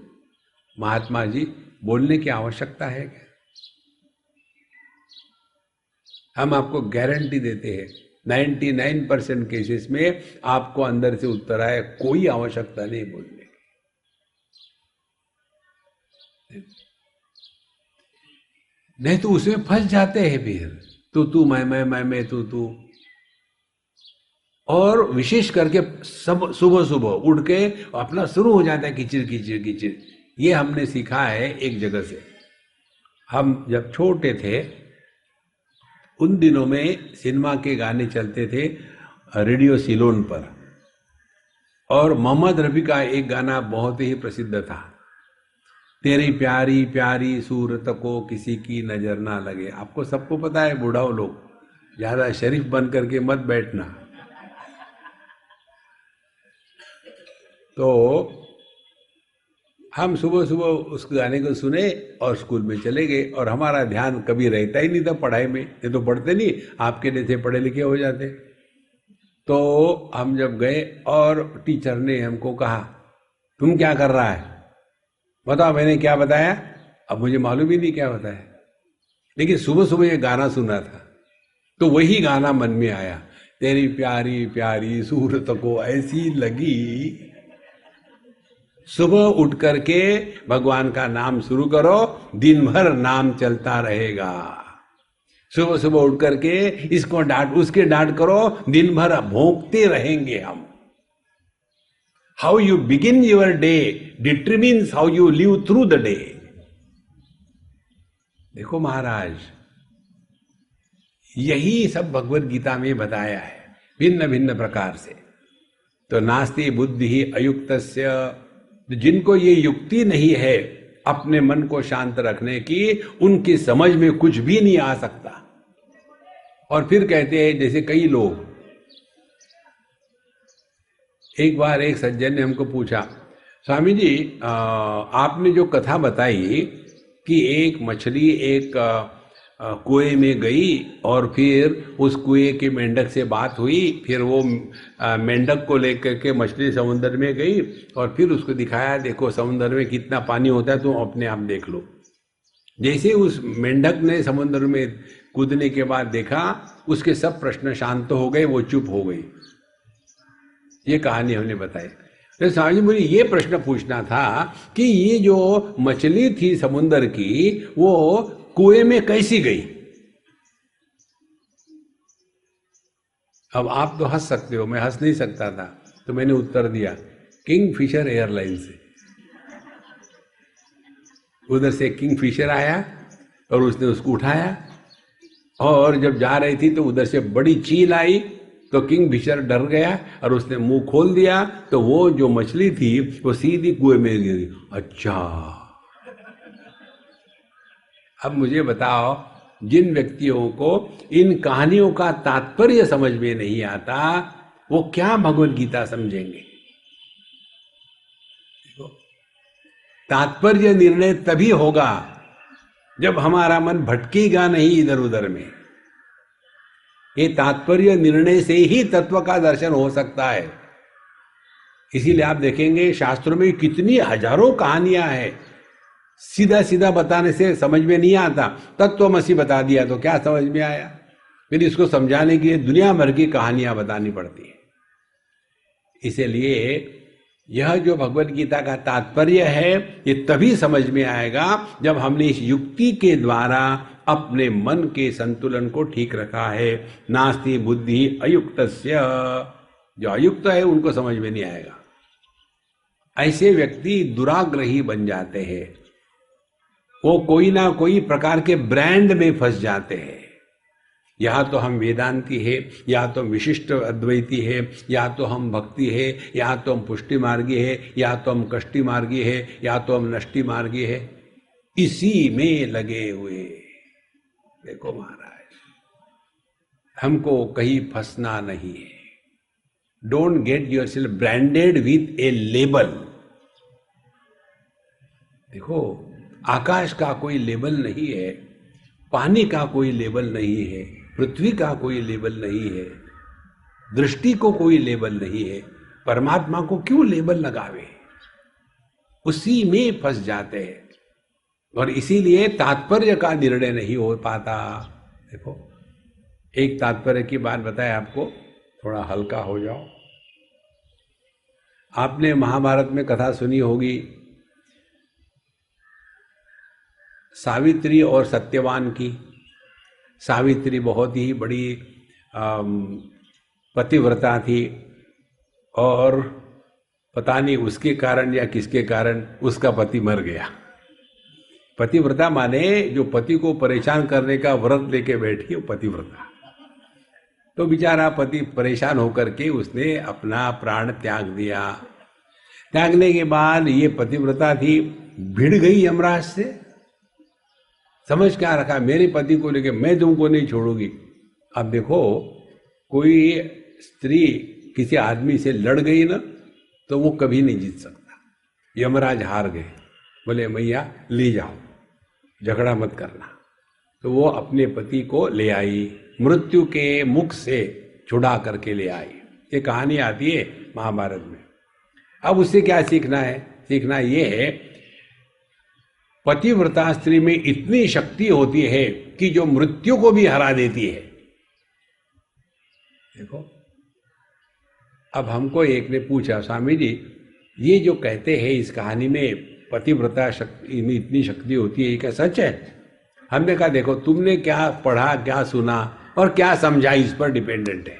महात्मा जी बोलने की आवश्यकता है क्या? हम आपको गारंटी देते हैं 99% केसेस में आपको अंदर से उत्तर आए, कोई आवश्यकता नहीं बोलने की। नहीं तो उसमें फंस जाते हैं फिर, तू मैं तू। और विशेष करके सब सुबह सुबह उठ के अपना शुरू हो जाता है किचिर किचिर किचिर। ये हमने सीखा है एक जगह से। हम जब छोटे थे उन दिनों में सिनेमा के गाने चलते थे रेडियो सिलोन पर, और मोहम्मद रफी का एक गाना बहुत ही प्रसिद्ध था, तेरी प्यारी प्यारी सूरत को किसी की नजर ना लगे। आपको सबको पता है, बूढ़ाओ लोग, ज्यादा शरीफ बन करके मत बैठना। तो हम सुबह सुबह उस गाने को सुने और स्कूल में चले गए, और हमारा ध्यान कभी रहता ही नहीं था पढ़ाई में। ये तो पढ़ते नहीं, आपके जैसे पढ़े लिखे हो जाते। तो हम जब गए और टीचर ने हमको कहा, तुम क्या कर रहा है? बताओ मैंने क्या बताया? अब मुझे मालूम ही नहीं क्या बताया, लेकिन सुबह सुबह ये गाना सुना था, तो वही गाना मन में आया, तेरी प्यारी प्यारी सूरत को ऐसी लगी। सुबह उठ करके भगवान का नाम शुरू करो, दिन भर नाम चलता रहेगा। सुबह सुबह उठ करके इसको डांट उसके डांट करो, दिन भर भोंकते रहेंगे हम। How you begin your day determines how you live through the day. देखो महाराज, यही सब भगवत गीता में बताया है भिन्न भिन्न प्रकार से। तो नास्ति बुद्धि ही अयुक्तस्य, जिनको ये युक्ति नहीं है अपने मन को शांत रखने की, उनकी समझ में कुछ भी नहीं आ सकता। और फिर कहते हैं, जैसे कई लोग, एक बार एक सज्जन ने हमको पूछा, स्वामी जी आपने जो कथा बताई कि एक मछली एक कुएं में गई और फिर उस कुएं के मेंढक से बात हुई, फिर वो मेंढक को लेकर के मछली समुद्र में गई और फिर उसको दिखाया, देखो समुद्र में कितना पानी होता है, तुम अपने आप देख लो। जैसे उस मेंढक ने समुद्र में कूदने के बाद देखा, उसके सब प्रश्न शांत हो गए, वो चुप हो गई। ये कहानी हमने बताई। तो स्वामी जी मुझे ये प्रश्न पूछना था कि ये जो मछली थी समुद्र की, वो कुएं में कैसी गई? अब आप तो हंस सकते हो, मैं हंस नहीं सकता था, तो मैंने उत्तर दिया किंगफिशर एयरलाइन से। उधर से किंगफिशर आया और उसने उसको उठाया, और जब जा रही थी तो उधर से बड़ी चील आई, तो किंगफिशर डर गया और उसने मुंह खोल दिया, तो वो जो मछली थी वो सीधी कुएं में गिरी। अच्छा, अब मुझे बताओ, जिन व्यक्तियों को इन कहानियों का तात्पर्य समझ में नहीं आता, वो क्या भगवद गीता समझेंगे? तात्पर्य निर्णय तभी होगा जब हमारा मन भटकेगा नहीं इधर उधर में। ये तात्पर्य निर्णय से ही तत्व का दर्शन हो सकता है। इसीलिए आप देखेंगे शास्त्रों में कितनी हजारों कहानियां हैं। सीधा सीधा बताने से समझ में नहीं आता, तत्वमसी बता दिया तो क्या समझ में आया? फिर इसको समझाने के लिए दुनिया भर की कहानियां बतानी पड़ती है। इसीलिए यह जो भगवत गीता का तात्पर्य है, ये तभी समझ में आएगा जब हमने इस युक्ति के द्वारा अपने मन के संतुलन को ठीक रखा है। नास्ति बुद्धि अयुक्तस्य, जो अयुक्त है उनको समझ में नहीं आएगा। ऐसे व्यक्ति दुराग्रही बन जाते हैं, वो कोई ना कोई प्रकार के ब्रांड में फंस जाते हैं। या तो हम वेदांती है, या तो विशिष्ट अद्वैती है, या तो हम भक्ति है, या तो हम पुष्टि मार्गी है, या तो हम कष्टि मार्गी है, या तो हम नष्टि मार्गी है। इसी में लगे हुए। देखो महाराज, हमको कहीं फंसना नहीं है। Don't get yourself branded with A label. देखो, आकाश का कोई लेबल नहीं है, पानी का कोई लेबल नहीं है, पृथ्वी का कोई लेबल नहीं है, दृष्टि को कोई लेबल नहीं है। परमात्मा को क्यों लेबल लगावे? उसी में फंस जाते हैं और इसीलिए तात्पर्य का निर्णय नहीं हो पाता। देखो, एक तात्पर्य की बात बताए आपको, थोड़ा हल्का हो जाओ। आपने महाभारत में कथा सुनी होगी सावित्री और सत्यवान की। सावित्री बहुत ही बड़ी पतिव्रता थी, और पता नहीं उसके कारण या किसके कारण उसका पति मर गया। पतिव्रता माने जो पति को परेशान करने का व्रत लेके बैठी, वो पतिव्रता। तो बेचारा पति परेशान होकर के उसने अपना प्राण त्याग दिया। त्यागने के बाद ये पतिव्रता थी, भिड़ गई यमराज से। समझ क्या रखा, मेरे पति को लेके मैं तुमको नहीं छोड़ूंगी। अब देखो, कोई स्त्री किसी आदमी से लड़ गई ना, तो वो कभी नहीं जीत सकता। यमराज हार गए, बोले मैया ले जाओ, झगड़ा मत करना। तो वो अपने पति को ले आई, मृत्यु के मुख से छुड़ा करके ले आई। ये कहानी आती है महाभारत में। अब उससे क्या सीखना है? सीखना ये है, पतिव्रता स्त्री में इतनी शक्ति होती है कि जो मृत्यु को भी हरा देती है। देखो, अब हमको एक ने पूछा, स्वामी जी ये जो कहते हैं इस कहानी में पतिव्रता शक्ति में इतनी शक्ति होती है, ये क्या सच है? हमने कहा देखो, तुमने क्या पढ़ा, क्या सुना और क्या समझा, इस पर डिपेंडेंट है।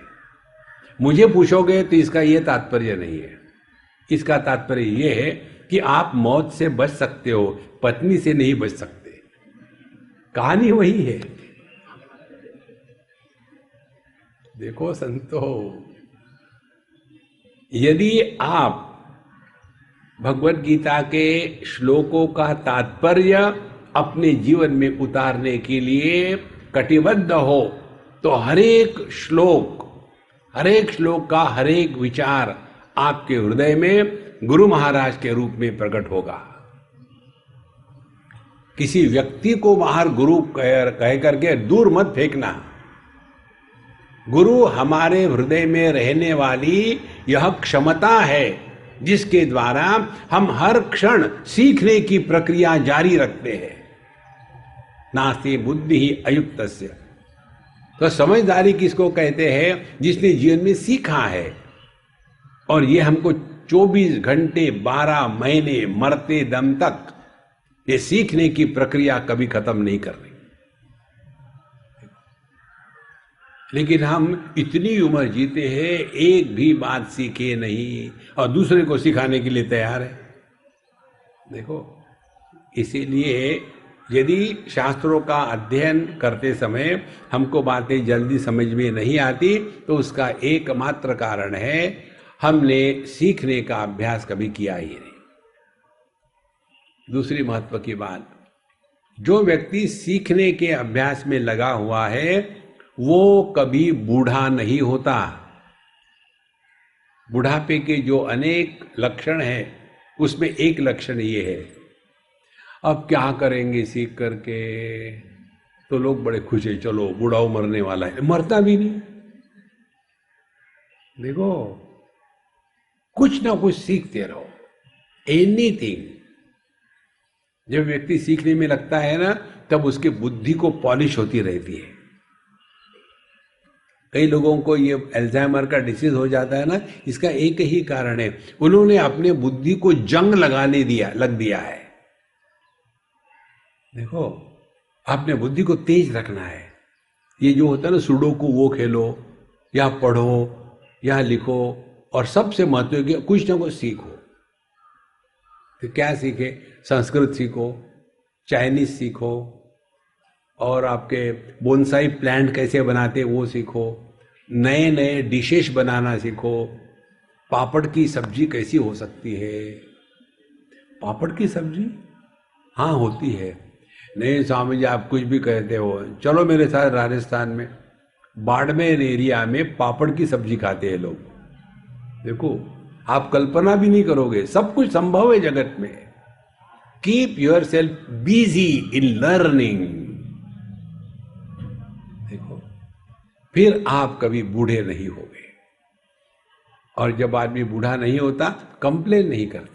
मुझे पूछोगे तो इसका ये तात्पर्य नहीं है। इसका तात्पर्य ये है कि आप मौत से बच सकते हो, पत्नी से नहीं बच सकते। कहानी वही है। देखो संतो, यदि आप भगवत गीता के श्लोकों का तात्पर्य अपने जीवन में उतारने के लिए कटिबद्ध हो, तो हर एक श्लोक का हर एक विचार आपके हृदय में गुरु महाराज के रूप में प्रकट होगा। किसी व्यक्ति को बाहर गुरु कह करके दूर मत फेंकना। गुरु हमारे हृदय में रहने वाली यह क्षमता है जिसके द्वारा हम हर क्षण सीखने की प्रक्रिया जारी रखते हैं। नास्ति बुद्धि ही अयुक्तस्य। तो समझदारी किसको कहते हैं? जिसने जीवन में सीखा है, और ये हमको 24 घंटे 12 महीने मरते दम तक ये सीखने की प्रक्रिया कभी खत्म नहीं कर रही। लेकिन हम इतनी उम्र जीते हैं, एक भी बात सीखे नहीं और दूसरे को सिखाने के लिए तैयार है। देखो, इसीलिए यदि शास्त्रों का अध्ययन करते समय हमको बातें जल्दी समझ में नहीं आती तो उसका एकमात्र कारण है हमने सीखने का अभ्यास कभी किया ही नहीं। दूसरी महत्व की बात, जो व्यक्ति सीखने के अभ्यास में लगा हुआ है वो कभी बूढ़ा नहीं होता। बुढ़ापे के जो अनेक लक्षण हैं उसमें एक लक्षण ये है, अब क्या करेंगे सीख करके, तो लोग बड़े खुश है, चलो बूढ़ा मरने वाला है, मरता भी नहीं। देखो, कुछ ना कुछ सीखते रहो, एनीथिंग। जब व्यक्ति सीखने में लगता है ना, तब उसकी बुद्धि को पॉलिश होती रहती है। कई लोगों को ये अल्जाइमर का डिसीज हो जाता है ना, इसका एक ही कारण है, उन्होंने अपने बुद्धि को जंग लग दिया है। देखो, आपने बुद्धि को तेज रखना है। ये जो होता है ना, सुडोकू वो खेलो या पढ़ो या लिखो, और सबसे महत्वपूर्ण कुछ ना कुछ सीखो। तो क्या सीखे? संस्कृत सीखो, चाइनीज सीखो, और आपके बोनसाई प्लांट कैसे बनाते वो सीखो, नए नए डिशेस बनाना सीखो। पापड़ की सब्जी कैसी हो सकती है? पापड़ की सब्जी हाँ होती है। नहीं स्वामी जी आप कुछ भी कहते हो, चलो मेरे साथ राजस्थान में बाड़मेर एरिया में पापड़ की सब्जी खाते हैं लोग। देखो, आप कल्पना भी नहीं करोगे, सब कुछ संभव है जगत में। Keep your self busy in learning. देखो, फिर आप कभी बूढ़े नहीं होगे। और जब आदमी बूढ़ा नहीं होता, कंप्लेन नहीं करता।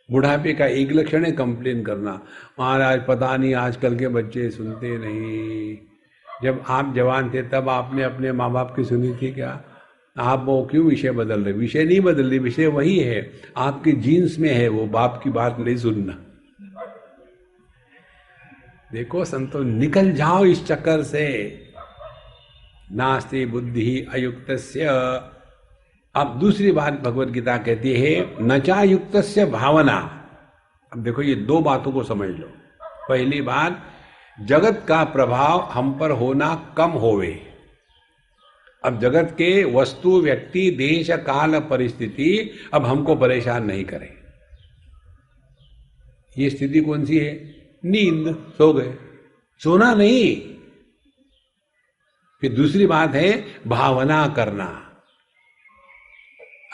बुढ़ापे का एक लक्षण है कंप्लेन करना, महाराज पता नहीं आजकल के बच्चे सुनते नहीं। जब आप जवान थे तब आपने अपने माँ बाप की सुनी थी क्या? आप वो क्यों विषय बदल रहे? विषय नहीं बदल रहे, विषय वही है, आपके जीन्स में है वो, बाप की बात नहीं सुनना। देखो संतो, निकल जाओ इस चक्कर से। नास्ति बुद्धि अयुक्तस्य। अब दूसरी बात भगवत गीता कहती है, नचा युक्तस्य भावना। अब देखो, ये दो बातों को समझ लो। पहली बात, जगत का प्रभाव हम पर होना कम होवे। अब जगत के वस्तु, व्यक्ति, देश, काल, परिस्थिति अब हमको परेशान नहीं करे। ये स्थिति कौन सी है? नींद, सो गए, सोना नहीं। फिर दूसरी बात है भावना करना।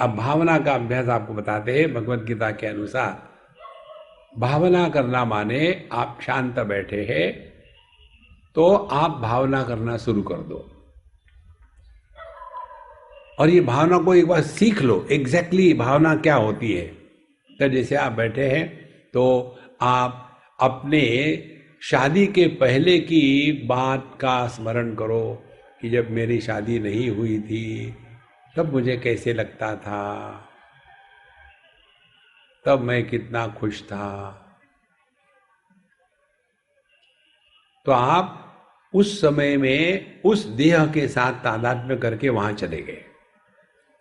अब भावना का अभ्यास आपको बताते हैं भगवत गीता के अनुसार। भावना करना माने आप शांत बैठे हैं तो आप भावना करना शुरू कर दो, और ये भावना को एक बार सीख लो, एग्जैक्टली भावना क्या होती है। तो जैसे आप बैठे हैं तो आप अपने शादी के पहले की बात का स्मरण करो कि जब मेरी शादी नहीं हुई थी तब मुझे कैसे लगता था, तब मैं कितना खुश था। तो आप उस समय में उस देह के साथ तादात्म्य करके वहां चले गए।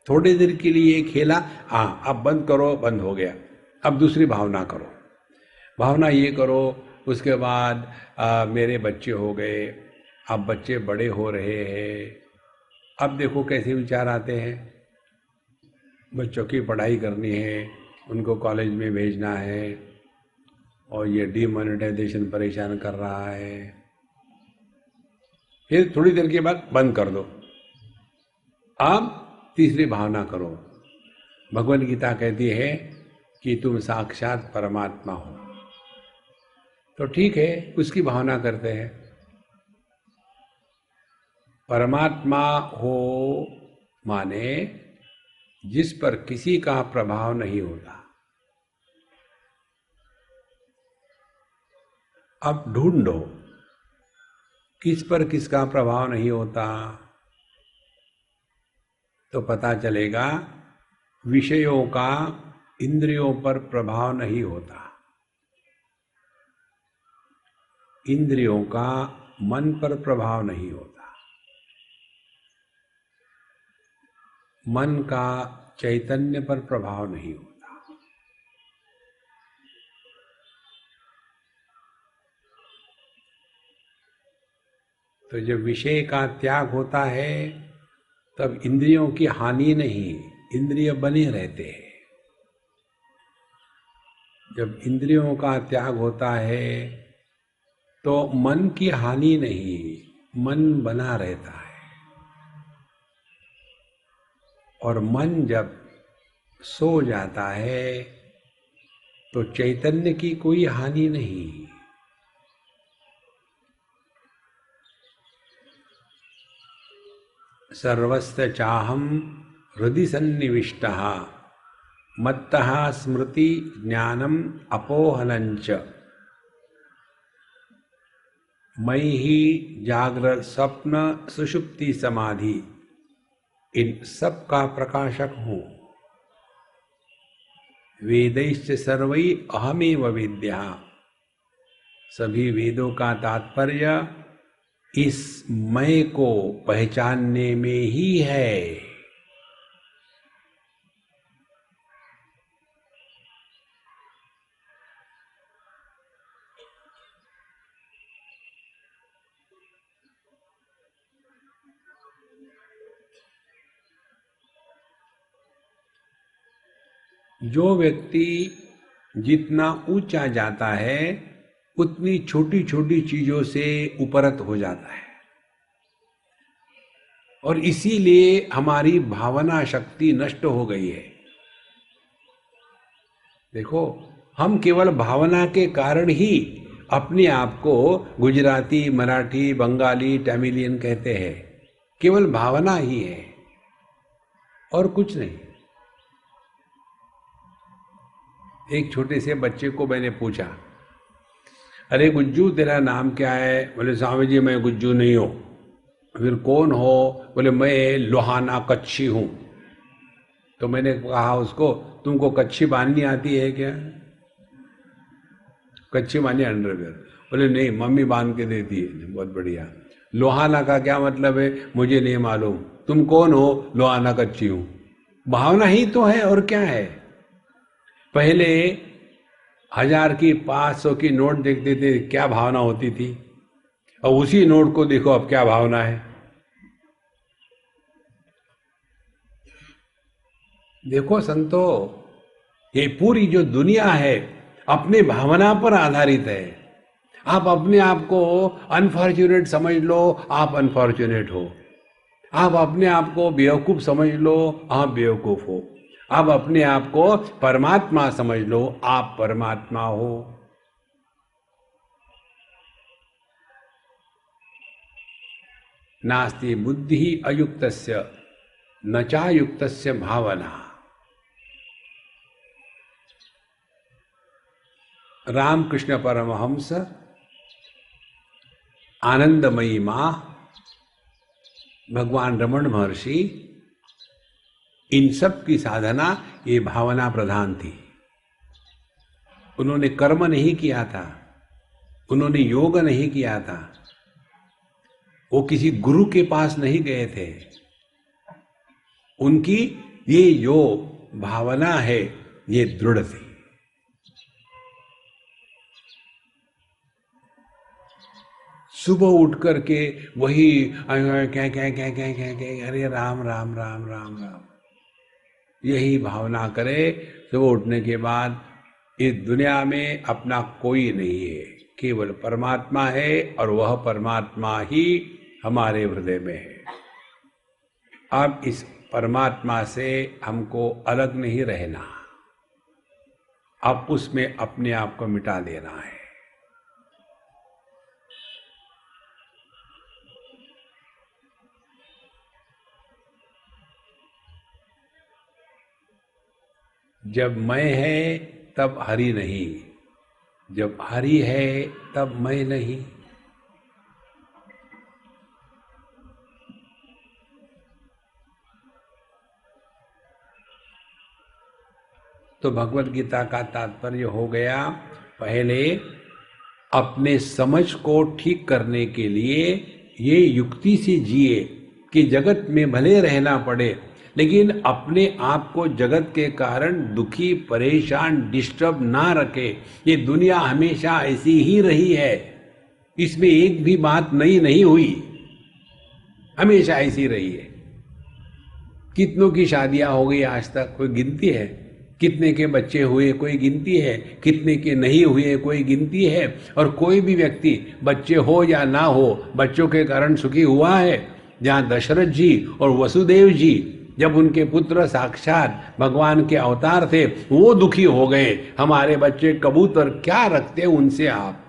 थोड़ी देर के लिए खेला, हाँ अब बंद करो, बंद हो गया। अब दूसरी भावना करो। भावना ये करो, उसके बाद मेरे बच्चे हो गए, अब बच्चे बड़े हो रहे हैं। अब देखो कैसे विचार आते हैं, बच्चों की पढ़ाई करनी है, उनको कॉलेज में भेजना है, और ये डीमोनेटाइजेशन परेशान कर रहा है। फिर थोड़ी देर के बाद बंद कर दो। अब तीसरी भावना करो। भगवत गीता कहती है कि तुम साक्षात परमात्मा हो। तो ठीक है, उसकी भावना करते हैं। परमात्मा हो माने जिस पर किसी का प्रभाव नहीं होता। अब ढूंढो किस पर किसका प्रभाव नहीं होता, तो पता चलेगा विषयों का इंद्रियों पर प्रभाव नहीं होता, इंद्रियों का मन पर प्रभाव नहीं होता, मन का चैतन्य पर प्रभाव नहीं होता। तो जब विषय का त्याग होता है तब इंद्रियों की हानि नहीं, इंद्रिय बने रहते हैं। जब इंद्रियों का त्याग होता है तो मन की हानि नहीं, मन बना रहता है। और मन जब सो जाता है तो चैतन्य की कोई हानि नहीं। सर्वस्य चाहम हृदि सन्निविष्टः मत्तः स्मृति ज्ञानम अपोहनंच मयि ही जागृत स्वप्न सुषुप्ति समाधि, इन सब का प्रकाशक हूँ। वेदैश्च सर्वै अहमेव विद्या, सभी वेदों का तात्पर्य इस मैं को पहचानने में ही है। जो व्यक्ति जितना ऊंचा जाता है उतनी छोटी छोटी चीजों से उपरत हो जाता है, और इसीलिए हमारी भावना शक्ति नष्ट हो गई है। देखो, हम केवल भावना के कारण ही अपने आप को गुजराती, मराठी, बंगाली, तमिलियन कहते हैं। केवल भावना ही है और कुछ नहीं। एक छोटे से बच्चे को मैंने पूछा, अरे गुज्जू तेरा नाम क्या है? बोले स्वामी जी मैं गुज्जू नहीं हूं। फिर कौन हो? बोले मैं लोहाना कच्छी हूं। तो मैंने कहा उसको, तुमको कच्छी बांधनी आती है क्या? कच्छी मानी अंडरवेयर। बोले नहीं, मम्मी बांध के देती है। बहुत बढ़िया। लोहाना का क्या मतलब है? मुझे नहीं मालूम। तुम कौन हो? लोहाना कच्छी हूं। भावना ही तो है, और क्या है। पहले 1000 की 500 की नोट देखते थे, क्या भावना होती थी, और उसी नोट को देखो अब क्या भावना है। देखो संतो, ये पूरी जो दुनिया है अपने भावना पर आधारित है। आप अपने आप को अनफॉर्चुनेट समझ लो, आप अनफॉर्चुनेट हो। आप अपने आप को बेवकूफ समझ लो, आप बेवकूफ हो। आप अपने आप को परमात्मा समझ लो, आप परमात्मा हो। नास्ति बुद्धि अयुक्तस्य न चायुक्तस्य भावना। रामकृष्ण परमहंस, आनंदमयी मां, भगवान रमण महर्षि, इन सब की साधना ये भावना प्रधान थी। उन्होंने कर्म नहीं किया था, उन्होंने योग नहीं किया था, वो किसी गुरु के पास नहीं गए थे। उनकी ये जो भावना है ये दृढ़ थी। सुबह उठ करके वही क्या क्या क्या क्या क्या क्या, अरे राम राम राम राम राम, यही भावना करे। सुबह उठने के बाद इस दुनिया में अपना कोई नहीं है, केवल परमात्मा है, और वह परमात्मा ही हमारे हृदय में है। अब इस परमात्मा से हमको अलग नहीं रहना, अब उसमें अपने आप को मिटा देना है। जब मैं है तब हरि नहीं, जब हरि है तब मैं नहीं। तो भगवत गीता का तात्पर्य हो गया, पहले अपने समझ को ठीक करने के लिए ये युक्ति से जिए कि जगत में भले रहना पड़े, लेकिन अपने आप को जगत के कारण दुखी, परेशान, डिस्टर्ब ना रखे। ये दुनिया हमेशा ऐसी ही रही है, इसमें एक भी बात नई नहीं हुई, हमेशा ऐसी रही है। कितनों की शादियां हो गई आज तक, कोई गिनती है? कितने के बच्चे हुए, कोई गिनती है? कितने के नहीं हुए, कोई गिनती है? और कोई भी व्यक्ति, बच्चे हो या ना हो, बच्चों के कारण सुखी हुआ है? जहां दशरथ जी और वसुदेव जी, जब उनके पुत्र साक्षात भगवान के अवतार थे, वो दुखी हो गए। हमारे बच्चे कबूतर, क्या रखते उनसे आप?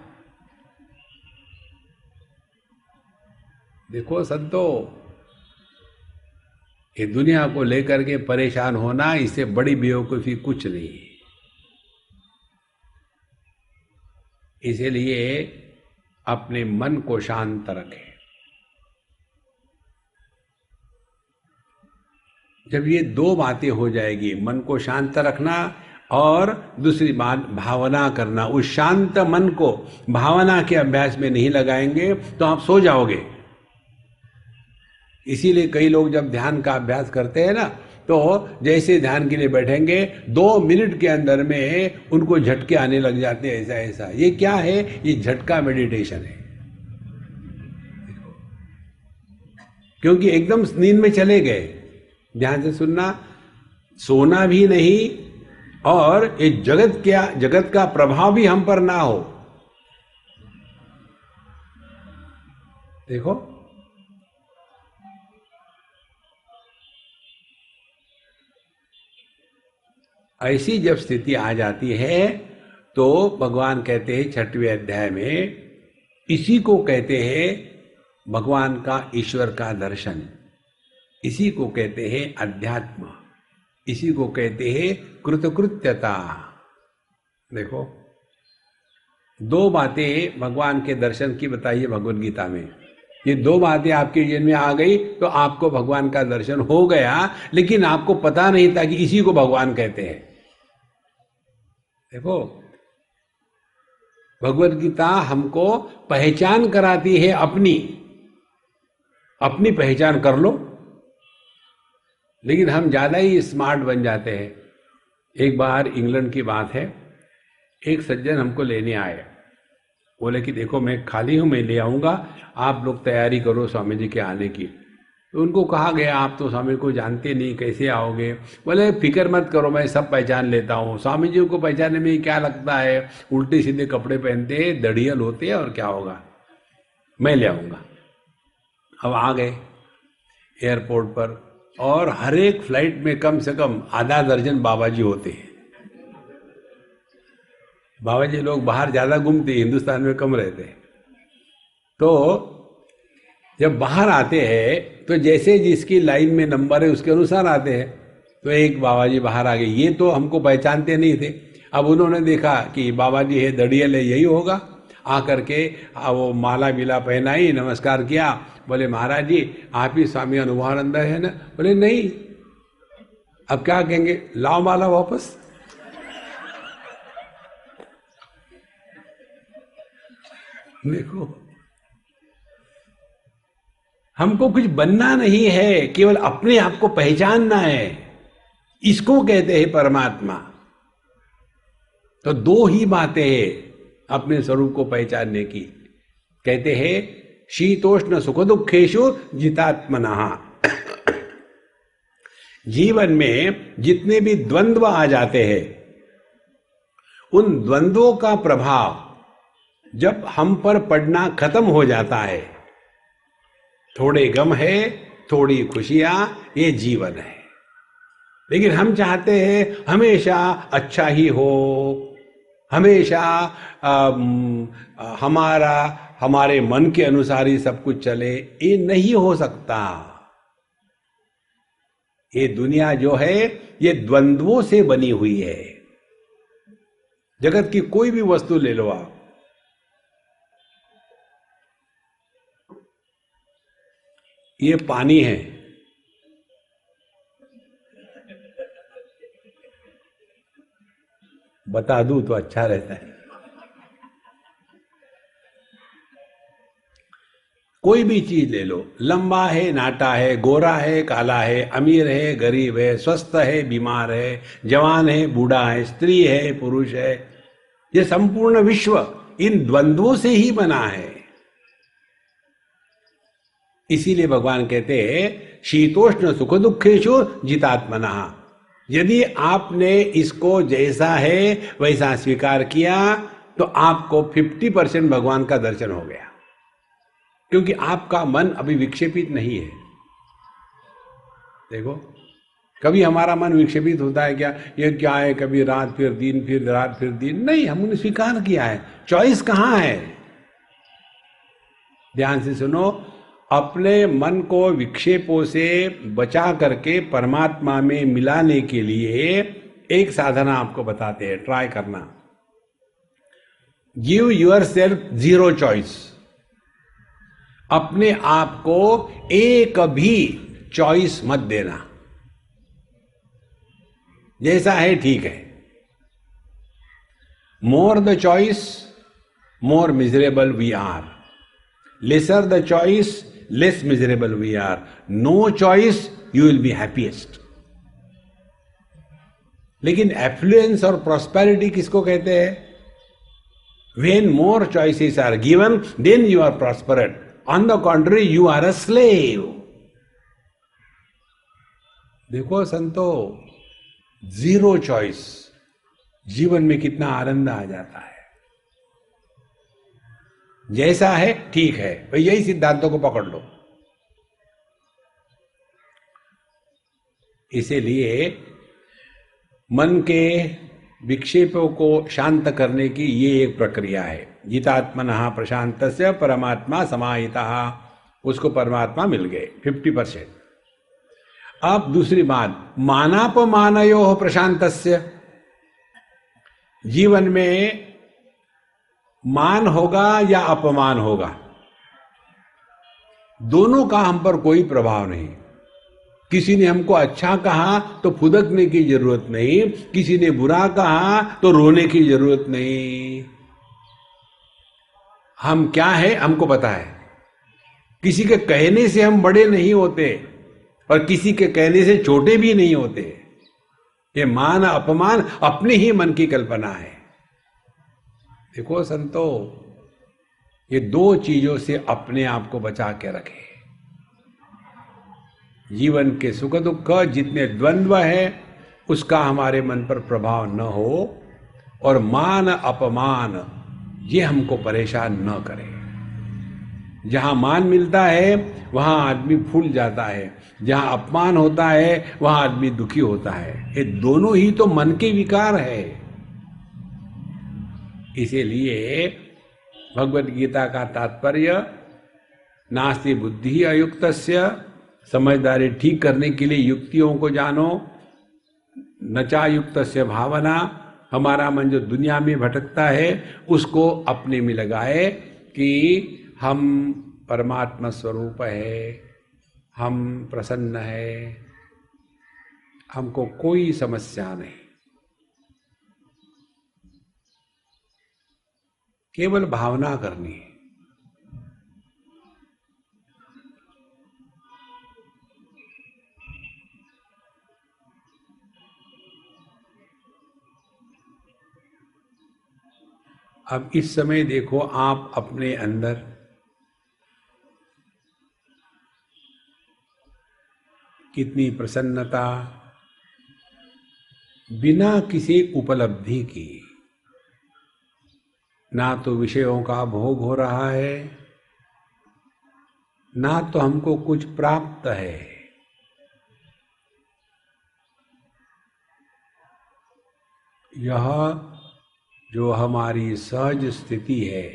देखो संतो, ये दुनिया को लेकर के परेशान होना, इससे बड़ी बेवकूफी कुछ नहीं है। इसीलिए अपने मन को शांत रखें। जब ये दो बातें हो जाएगी, मन को शांत रखना और दूसरी बात भावना करना, उस शांत मन को भावना के अभ्यास में नहीं लगाएंगे तो आप सो जाओगे। इसीलिए कई लोग जब ध्यान का अभ्यास करते हैं ना, तो जैसे ध्यान के लिए बैठेंगे 2 मिनट के अंदर में उनको झटके आने लग जाते हैं, ऐसा ऐसा। ये क्या है? ये झटका मेडिटेशन है। क्योंकि एकदम नींद में चले गए। ध्यान से सुनना, सोना भी नहीं और ये जगत का प्रभाव भी हम पर ना हो। देखो, ऐसी जब स्थिति आ जाती है तो भगवान कहते हैं 6वें अध्याय में, इसी को कहते हैं भगवान का, ईश्वर का दर्शन। इसी को कहते हैं अध्यात्म, इसी को कहते हैं कृतकृत्यता। देखो, 2 बातें भगवान के दर्शन की बताइए भगवद गीता में। ये 2 बातें आपके जीवन में आ गई तो आपको भगवान का दर्शन हो गया, लेकिन आपको पता नहीं था कि इसी को भगवान कहते हैं। देखो, भगवद गीता हमको पहचान कराती है, अपनी पहचान कर लो। लेकिन हम ज्यादा ही स्मार्ट बन जाते हैं। एक बार इंग्लैंड की बात है, एक सज्जन हमको लेने आए, बोले कि देखो मैं खाली हूं, मैं ले आऊंगा, आप लोग तैयारी करो स्वामी जी के आने की। तो उनको कहा गया, आप तो स्वामी को जानते नहीं, कैसे आओगे? बोले फिक्र मत करो, मैं सब पहचान लेता हूँ। स्वामी जी को पहचानने में क्या लगता है? उल्टे सीधे कपड़े पहनते हैं, दड़ियल होते हैं, और क्या होगा, मैं ले आऊंगा। अब आ गए एयरपोर्ट पर, और हर एक फ्लाइट में कम से कम आधा दर्जन बाबा जी होते हैं। बाबा जी लोग बाहर ज्यादा घूमते, हिंदुस्तान में कम रहते हैं। तो जब बाहर आते हैं तो जैसे जिसकी लाइन में नंबर है उसके अनुसार आते हैं। तो एक बाबा जी बाहर आ गए, ये तो हमको पहचानते नहीं थे। अब उन्होंने देखा कि बाबा जी है, दड़ियल है, यही होगा। आकर के वो माला बिला पहनाई, नमस्कार किया, बोले महाराज जी आप ही स्वामी अनुभवानंद है ना? बोले नहीं। अब क्या कहेंगे? लाओ माला वापस। देखो, हमको कुछ बनना नहीं है, केवल अपने आप को पहचानना है। इसको कहते हैं परमात्मा। तो 2 ही बातें हैं अपने स्वरूप को पहचानने की। कहते हैं शीतोष्ण सुख दुखेषु जितात्मनः। जीवन में जितने भी द्वंद्व आ जाते हैं, उन द्वंद्वों का प्रभाव जब हम पर पड़ना खत्म हो जाता है, थोड़े गम है, थोड़ी खुशियां, ये जीवन है। लेकिन हम चाहते हैं हमेशा अच्छा ही हो, हमेशा हमारे मन के अनुसार ही सब कुछ चले। ये नहीं हो सकता। ये दुनिया जो है ये द्वंद्वों से बनी हुई है। जगत की कोई भी वस्तु ले लो आप, ये पानी है, बता दूं तो अच्छा रहता है। कोई भी चीज ले लो, लंबा है नाटा है, गोरा है काला है, अमीर है गरीब है, स्वस्थ है बीमार है, जवान है बूढ़ा है, स्त्री है पुरुष है, ये संपूर्ण विश्व इन द्वंद्वों से ही बना है। इसीलिए भगवान कहते हैं शीतोष्ण सुख दुखेशु जितात्मना। यदि आपने इसको जैसा है वैसा स्वीकार किया तो आपको 50% भगवान का दर्शन हो गया, क्योंकि आपका मन अभी विक्षेपित नहीं है। देखो, कभी हमारा मन विक्षेपित होता है क्या? ये क्या है, कभी रात फिर दिन, फिर रात फिर दिन? नहीं, हमने स्वीकार किया है। चॉइस कहां है? ध्यान से सुनो, अपने मन को विक्षेपों से बचा करके परमात्मा में मिलाने के लिए एक साधना आपको बताते हैं, ट्राई करना। Give yourself zero choice. अपने आप को एक भी चॉइस मत देना, जैसा है ठीक है। More the choice more miserable we are, lesser the choice less miserable we are, no choice you will be happiest. लेकिन एफ्लुएंस और प्रॉस्पेरिटी किसको कहते हैं? When more choices are given, then you are prospered. On the contrary, you are a slave. देखो संतो, zero choice जीवन में कितना आनंद आ जाता है। जैसा है ठीक है, भाई यही सिद्धांतों को पकड़ लो। इसीलिए मन के विक्षेपों को शांत करने की ये एक प्रक्रिया है। जितात्मनः प्रशांतस्य परमात्मा समाहितः, उसको परमात्मा मिल गए 50%। अब दूसरी बात, मानापमानयोः प्रशांतस्य। जीवन में मान होगा या अपमान होगा, दोनों का हम पर कोई प्रभाव नहीं। किसी ने हमको अच्छा कहा तो फुदकने की जरूरत नहीं, किसी ने बुरा कहा तो रोने की जरूरत नहीं। हम क्या है हमको पता है। किसी के कहने से हम बड़े नहीं होते और किसी के कहने से छोटे भी नहीं होते। ये मान अपमान अपने ही मन की कल्पना है। देखो संतो, ये दो चीजों से अपने आप को बचा के रखे। जीवन के सुख दुख जितने द्वंद्व है उसका हमारे मन पर प्रभाव न हो, और मान अपमान ये हमको परेशान न करे। जहां मान मिलता है वहां आदमी फूल जाता है, जहां अपमान होता है वहां आदमी दुखी होता है। ये दोनों ही तो मन के विकार है। इसीलिए भगवद गीता का तात्पर्य, नास्ति बुद्धि अयुक्तस्य, समझदारी ठीक करने के लिए युक्तियों को जानो, नचा युक्तस्य भावना, हमारा मन जो दुनिया में भटकता है उसको अपने में लगाए कि हम परमात्मा स्वरूप है, हम प्रसन्न है, हमको कोई समस्या नहीं। केवल भावना करनी है। अब इस समय देखो आप अपने अंदर कितनी प्रसन्नता, बिना किसी उपलब्धि की। ना तो विषयों का भोग हो रहा है, ना तो हमको कुछ प्राप्त है। यह जो हमारी सहज स्थिति है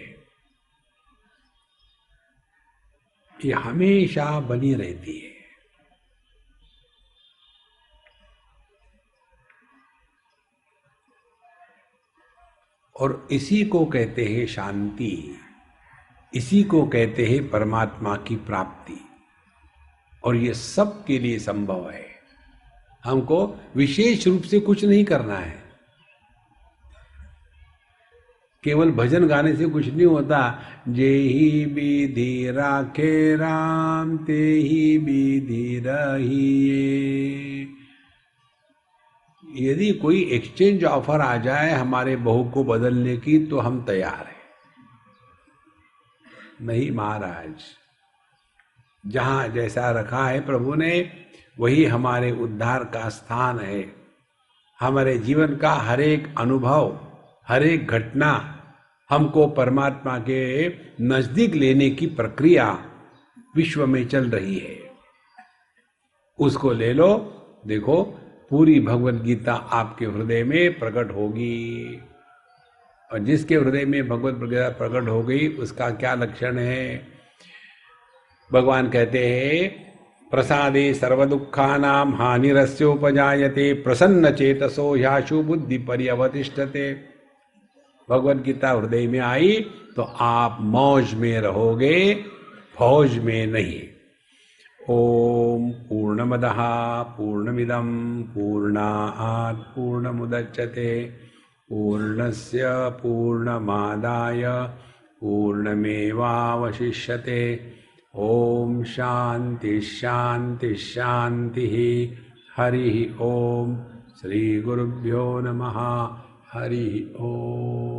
ये हमेशा बनी रहती है। और इसी को कहते हैं शांति, इसी को कहते हैं परमात्मा की प्राप्ति। और ये सब के लिए संभव है। हमको विशेष रूप से कुछ नहीं करना है। केवल भजन गाने से कुछ नहीं होता। जे ही विधि राखे राम, ते ही विधि रहिए। यदि कोई एक्सचेंज ऑफर आ जाए हमारे बहू को बदलने की, तो हम तैयार हैं। नहीं महाराज, जहां जैसा रखा है प्रभु ने, वही हमारे उद्धार का स्थान है। हमारे जीवन का हर एक अनुभव, हर एक घटना हमको परमात्मा के नजदीक लेने की प्रक्रिया विश्व में चल रही है। उसको ले लो, देखो पूरी भगवत गीता आपके हृदय में प्रकट होगी। और जिसके हृदय में भगवत गीता प्रकट हो गई, उसका क्या लक्षण है? भगवान कहते हैं, प्रसादे सर्व दुखानाम हानिरस्योपजायते, प्रसन्न चेतसो ह्याशु बुद्धि पर्यवतिष्ठते। भगवत गीता हृदय में आई तो आप मौज में रहोगे, फौज में नहीं। ओम पूर्णमदः पूर्णमिदं पूर्णात् पूर्णमुदच्यते, पूर्णस्य पूर्णमादाय पूर्णमेवावशिष्यते। ओम शांति शांति शांति। हरि ओम। श्री गुरुभ्यो नमः। हरि ओम।